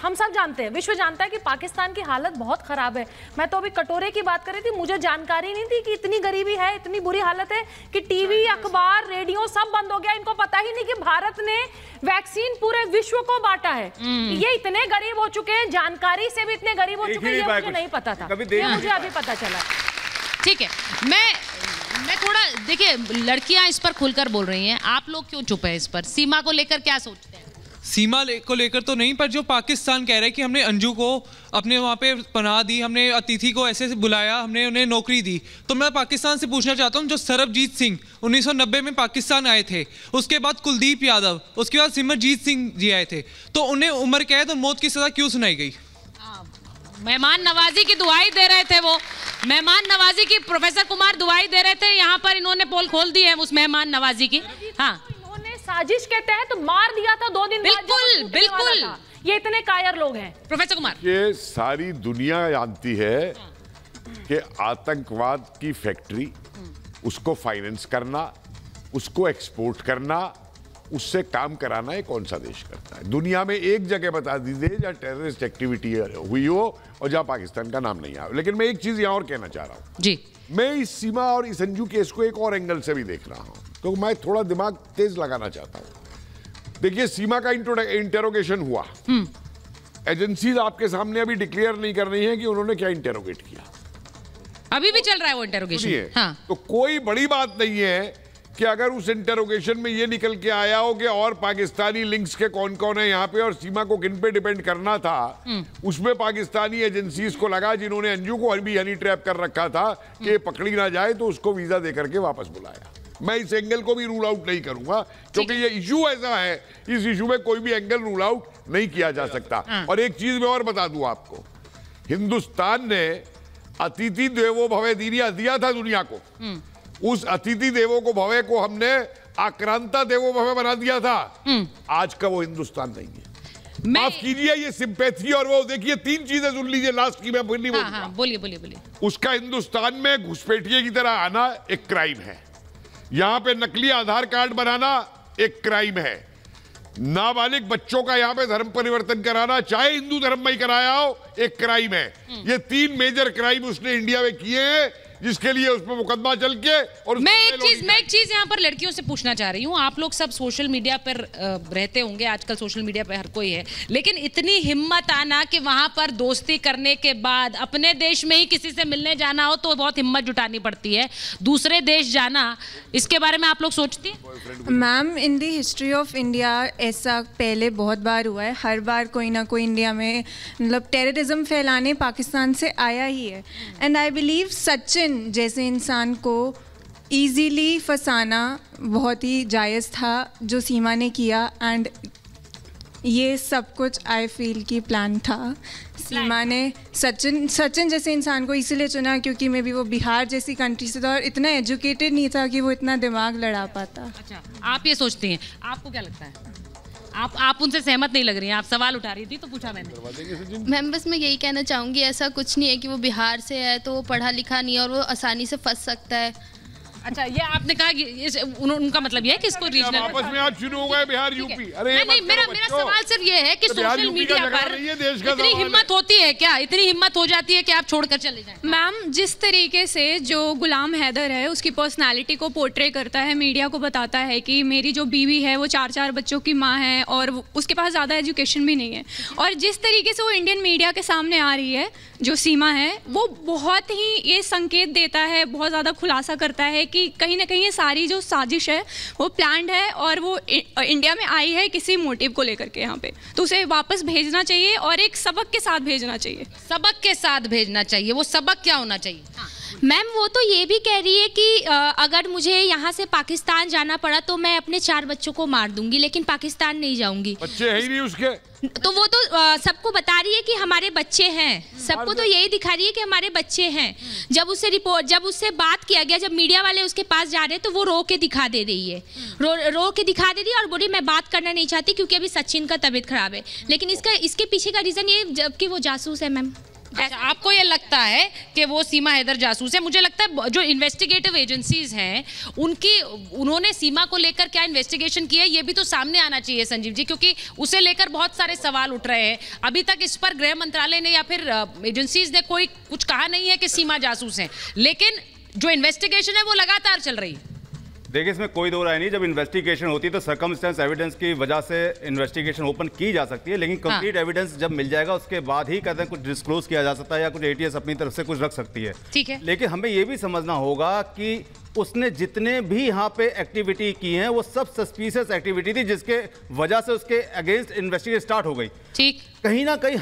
हम सब जानते हैं, विश्व जानता है कि पाकिस्तान की हालत बहुत खराब है। मैं तो अभी कटोरे की बात कर रही थी, मुझे जानकारी नहीं थी कि इतनी गरीबी है, इतनी बुरी हालत है कि टीवी, अखबार, रेडियो सब बंद हो गया। इनको पता ही नहीं कि भारत ने वैक्सीन पूरे विश्व को बांटा है। ये इतने गरीब हो चुके हैं, जानकारी से भी इतने गरीब हो चुके हैं, ये मुझे नहीं पता था, ये मुझे अभी पता चला। ठीक है, मैं थोड़ा देखिए, लड़कियां इस पर खुलकर बोल रही हैं, आप लोग क्यों चुप है इस पर? सीमा को लेकर क्या सोचते हैं? सीमा को लेकर तो नहीं, पर जो पाकिस्तान कह रहा है कि हमने अंजू को अपने वहाँ पे पनाह दी, हमने अतिथि को ऐसे बुलाया, हमने उन्हें नौकरी दी, तो मैं पाकिस्तान से पूछना चाहता हूँ, जो सरबजीत सिंह 1990 में पाकिस्तान आए थे, उसके बाद कुलदीप यादव, उसके बाद सिमरजीत सिंह जी आए थे, तो उन्हें उम्र कैद और मौत की सज़ा क्यों सुनाई गई? मेहमान नवाजी की दुआई दे रहे थे, वो मेहमान नवाजी की प्रोफेसर कुमार दुआई दे रहे थे, यहाँ पर इन्होंने पोल खोल दी है उस मेहमान नवाजी की। हाँ, साजिश के तहत मार दिया था 2 दिन बिल्कुल बिल्कुल, ये इतने कायर लोग हैं। प्रोफेसर कुमार, ये सारी दुनिया जानती है कि आतंकवाद की फैक्ट्री, उसको फाइनेंस करना, उसको एक्सपोर्ट करना, उससे काम कराना ये कौन सा देश करता है? दुनिया में एक जगह बता दीजिए जहाँ टेररिस्ट एक्टिविटी हुई हो और जहाँ पाकिस्तान का नाम नहीं आया। लेकिन मैं एक चीज यहाँ और कहना चाह रहा हूँ जी, मैं इस सीमा और इस अंजू केस को एक और एंगल से भी देख रहा हूँ, तो मैं थोड़ा दिमाग तेज लगाना चाहता हूँ। देखिए, सीमा का इंटेरोगेशन हुआ, एजेंसीज आपके सामने अभी डिक्लेयर नहीं कर रही हैं कि उन्होंने क्या इंटेरोगेट किया, अभी भी चल रहा है वो इंटेरोगेशन। हाँ। तो कोई बड़ी बात नहीं है कि अगर उस इंटेरोगेशन में ये निकल के आया हो कि और पाकिस्तानी लिंक्स के कौन कौन है यहाँ पे और सीमा को किन पे डिपेंड करना था, उसमें पाकिस्तानी एजेंसीज को लगा, जिन्होंने अंजू को भी हनी ट्रैप कर रखा था कि पकड़ी ना जाए, तो उसको वीजा दे करके वापस बुलाया। मैं इस एंगल को भी रूल आउट नहीं करूंगा, क्योंकि ये इशू ऐसा है, इस इशू में कोई भी एंगल रूल आउट नहीं किया जा सकता। और एक चीज मैं और बता दूं आपको, हिंदुस्तान ने अतिथि देवो भव दिया था दुनिया को, उस अतिथि देवो को भवे को हमने आक्रांता देवो भवे बना दिया था। आज का वो हिंदुस्तान नहीं है। माफ कीजिए, ये सिंपैथी और वो देखिए, 3 चीजें सुन लीजिए, लास्ट की मैं फिर नहीं बोलूंगा। बोलिए। उसका हिंदुस्तान में घुसपैठिए की तरह आना एक क्राइम है, यहां पे नकली आधार कार्ड बनाना एक क्राइम है, नाबालिग बच्चों का यहां पे धर्म परिवर्तन कराना, चाहे हिंदू धर्म में ही कराया हो, एक क्राइम है। ये 3 मेजर क्राइम उसने इंडिया में किए हैं, जिसके लिए उसमें मुकदमा चल के। और मैं एक चीज यहाँ पर लड़कियों से पूछना चाह रही हूँ, आप लोग सब सोशल मीडिया पर रहते होंगे, आजकल सोशल मीडिया पर हर कोई है, लेकिन इतनी हिम्मत आना कि वहां पर दोस्ती करने के बाद अपने देश में ही किसी से मिलने जाना हो तो बहुत हिम्मत जुटानी पड़ती है, दूसरे देश जाना, इसके बारे में आप लोग सोचती हैं? Ma'am, in the history of India ऐसा पहले बहुत बार हुआ है, हर बार कोई ना कोई इंडिया में मतलब टेररिज्म फैलाने पाकिस्तान से आया ही है। एंड आई बिलीव सचिन जैसे इंसान को इजीली फंसाना बहुत ही जायज़ था जो सीमा ने किया। एंड ये सब कुछ आई फील की प्लान था। सीमा ने सचिन जैसे इंसान को इसीलिए चुना क्योंकि मे बी वो बिहार जैसी कंट्री से था और इतना एजुकेटेड नहीं था कि वो इतना दिमाग लड़ा पाता। अच्छा, आप ये सोचती हैं, आपको क्या लगता है? आप उनसे सहमत नहीं लग रही हैं, आप सवाल उठा रही थी तो पूछा मैंने। मैम बस मैं यही कहना चाहूँगी, ऐसा कुछ नहीं है कि वो बिहार से है तो वो पढ़ा लिखा नहीं है और वो आसानी से फंस सकता है। अच्छा, ये आपने कहा कि उनका मतलब ये है कि इसको रीजनल आपस में आज शुरू हो गए बिहार यूपी। अरे नहीं, मेरा सवाल सिर्फ ये है कि सोशल मीडिया पर इतनी हिम्मत होती है क्या, इतनी हिम्मत हो जाती है कि आप छोड़कर चले जाएं? मैम, जिस तरीके से जो गुलाम हैदर है उसकी पर्सनालिटी को पोर्ट्रे करता है, मीडिया को बताता है कि मेरी जो बीवी है वो 4 बच्चों की माँ है और उसके पास ज़्यादा एजुकेशन भी नहीं है, और जिस तरीके से वो इंडियन मीडिया के सामने आ रही है जो सीमा है, वो बहुत ही ये संकेत देता है, बहुत ज़्यादा खुलासा करता है कि कहीं ना कहीं ये सारी जो साजिश है वो प्लान्ड है और वो इंडिया में आई है किसी मोटिव को लेकर के यहाँ पे। तो उसे वापस भेजना चाहिए और एक सबक के साथ भेजना चाहिए। सबक के साथ भेजना चाहिए, वो सबक क्या होना चाहिए? मैम वो तो ये भी कह रही है कि अगर मुझे यहाँ से पाकिस्तान जाना पड़ा तो मैं अपने 4 बच्चों को मार दूंगी, लेकिन पाकिस्तान नहीं जाऊंगी। बच्चे है ही नहीं उसके। तो वो तो सबको बता रही है कि हमारे बच्चे हैं, सबको तो यही दिखा रही है कि हमारे बच्चे हैं। जब उससे बात किया गया, जब मीडिया वाले उसके पास जा रहे हैं तो वो रो के दिखा दे रही है, रो के दिखा दे रही है और बोली मैं बात करना नहीं चाहती क्योंकि अभी सचिन का तबीयत खराब है। लेकिन इसके पीछे का रीज़न ये जबकि वो जासूस है मैम। अच्छा, आपको ये लगता है कि वो सीमा हैदर जासूस है? मुझे लगता है जो इन्वेस्टिगेटिव एजेंसीज हैं उन्होंने सीमा को लेकर क्या इन्वेस्टिगेशन किया है ये भी तो सामने आना चाहिए संजीव जी, क्योंकि उसे लेकर बहुत सारे सवाल उठ रहे हैं। अभी तक इस पर गृह मंत्रालय ने या फिर एजेंसीज ने कोई कुछ कहा नहीं है कि सीमा जासूस है, लेकिन जो इन्वेस्टिगेशन है वो लगातार चल रही है। देखिए, इसमें कोई दो राय नहीं, जब इन्वेस्टिगेशन होती है तो सर्कमस्टेंस एविडेंस की वजह से इन्वेस्टिगेशन ओपन की जा सकती है, लेकिन कंप्लीट एविडेंस जब मिल जाएगा उसके बाद ही कहते हैं कुछ डिस्क्लोज किया जा सकता है या कुछ एटीएस अपनी तरफ से कुछ रख सकती है। ठीक है, लेकिन हमें यह भी समझना होगा कि उसने जितने भी यहाँ पे एक्टिविटी की हैं वो सब सस्पिशियस एक्टिविटी थी जिसके वजह से उसके अगेंस्ट इन्वेस्टिगेशन स्टार्ट हो गई। ठीक, कहीं ना कहीं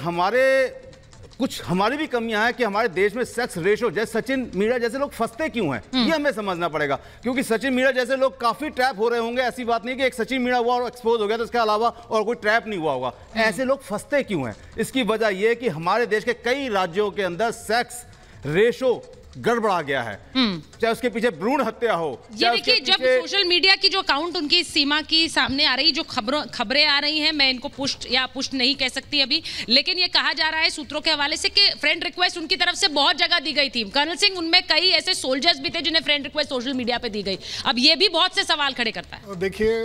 हमारी भी कमियां हैं कि हमारे देश में सेक्स रेशो जैसे सचिन मीरा जैसे लोग फंसते क्यों हैं, ये हमें समझना पड़ेगा। क्योंकि सचिन मीरा जैसे लोग काफी ट्रैप हो रहे होंगे, ऐसी बात नहीं कि एक सचिन मीरा हुआ और एक्सपोज हो गया तो इसके अलावा और कोई ट्रैप नहीं हुआ होगा। ऐसे लोग फंसते क्यों हैं? इसकी वजह यह कि हमारे देश के कई राज्यों के अंदर सेक्स रेशो गड़बड़ा गया है, चाहे उसके पीछे भ्रूण हत्या हो। ये देखिए, जब सोशल मीडिया की जो अकाउंट उनकी सीमा की सामने आ रही, जो खबरें आ रही हैं, मैं इनको पुष्ट नहीं कह सकती अभी, लेकिन ये कहा जा रहा है सूत्रों के हवाले से कि फ्रेंड रिक्वेस्ट उनकी तरफ से बहुत जगह दी गई थी। कर्नल सिंह उनमें कई ऐसे सोल्जर्स भी थे जिन्हें फ्रेंड रिक्वेस्ट सोशल मीडिया पे दी गई। अब ये भी बहुत से सवाल खड़े करता है। देखिए,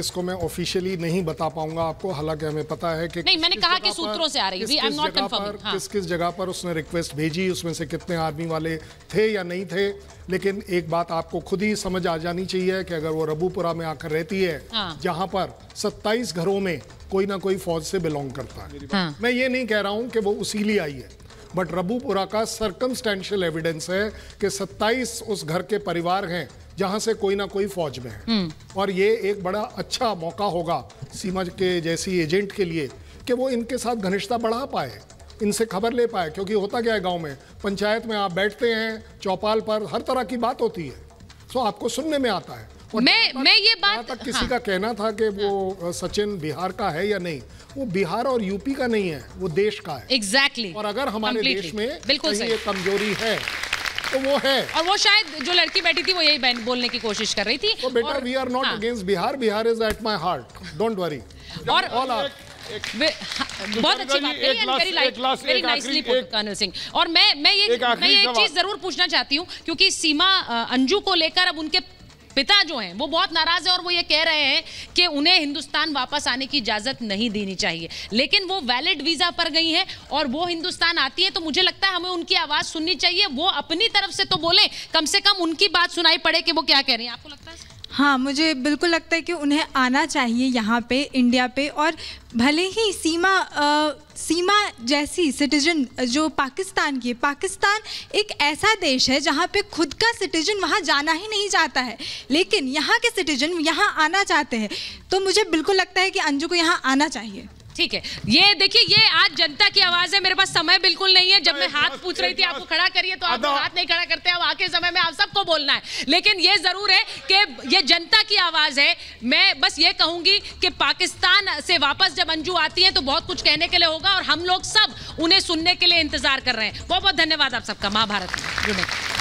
इसको मैं ऑफिशियली नहीं बता पाऊंगा आपको, हालांकि हमें पता है कि नहीं, मैंने कहा कि सूत्रों से आ रही है, आई एम नॉट कंफर्मिंग। किस जगह पर उसने रिक्वेस्ट भेजी, उसमें से कितने आर्मी वाले थे या नहीं थे, लेकिन एक बात आपको खुद ही समझ आ जानी चाहिए कि अगर वो रबूपुरा में आकर रहती है, जहां पर 27 घरों में कोई ना कोई फौज से बिलोंग करता है, मैं ये नहीं कह रहा हूं कि वो उसी लिए आई है, बट रबूपुरा का सर्कमस्टेंशियल एविडेंस है कि 27 उस घर के परिवार हैं जहां से कोई ना कोई फौज में है। और ये एक बड़ा अच्छा मौका होगा सीमा के जैसी एजेंट के लिए कि वो इनके साथ घनिष्ठता बढ़ा पाए, इनसे खबर ले पाए। क्योंकि होता क्या है, गांव में पंचायत में आप बैठते हैं, चौपाल पर हर तरह की बात होती है, तो आपको सुनने में आता है। और मैं ये बात तक किसी का कहना था कि वो सचिन बिहार का है या नहीं, वो बिहार और यूपी का नहीं है, वो देश का है। एग्जैक्टली। और अगर हमारे देश में बिल्कुल ये कमजोरी है तो वो है, और वो शायद जो लड़की बैठी थी वो यही बोलने की कोशिश कर रही थी। तो बेटा, we are not against Bihar, Bihar is at my heart, don't worry. और बहुत अच्छी बात है, very nicely put colonel Singh. और मैं ये एक चीज जरूर पूछना चाहती हूँ, क्योंकि सीमा अंजू को लेकर अब उनके पिता जो हैं वो बहुत नाराज हैं और वो ये कह रहे हैं कि उन्हें हिंदुस्तान वापस आने की इजाजत नहीं देनी चाहिए, लेकिन वो वैलिड वीजा पर गई हैं और वो हिंदुस्तान आती है, तो मुझे लगता है हमें उनकी आवाज सुननी चाहिए। वो अपनी तरफ से तो बोले, कम से कम उनकी बात सुनाई पड़े कि वो क्या कह रही हैं। आपको लगता है? हाँ, मुझे बिल्कुल लगता है कि उन्हें आना चाहिए यहाँ पे, इंडिया पे। और भले ही सीमा जैसी सिटीजन जो पाकिस्तान की, पाकिस्तान एक ऐसा देश है जहाँ पे खुद का सिटीजन वहाँ जाना ही नहीं चाहता है, लेकिन यहाँ के सिटीजन यहाँ आना चाहते हैं, तो मुझे बिल्कुल लगता है कि अंजू को यहाँ आना चाहिए। ठीक है, ये देखिए, ये आज जनता की आवाज है। मेरे पास समय बिल्कुल नहीं है। जब मैं हाथ पूछ रही थी आपको खड़ा करिए तो आप हाथ नहीं खड़ा करते। अब आके समय में आप सबको बोलना है, लेकिन ये जरूर है कि ये जनता की आवाज है। मैं बस ये कहूंगी कि पाकिस्तान से वापस जब अंजू आती है तो बहुत कुछ कहने के लिए होगा और हम लोग सब उन्हें सुनने के लिए इंतजार कर रहे हैं। बहुत बहुत धन्यवाद आप सबका महाभारत में जुड़ने।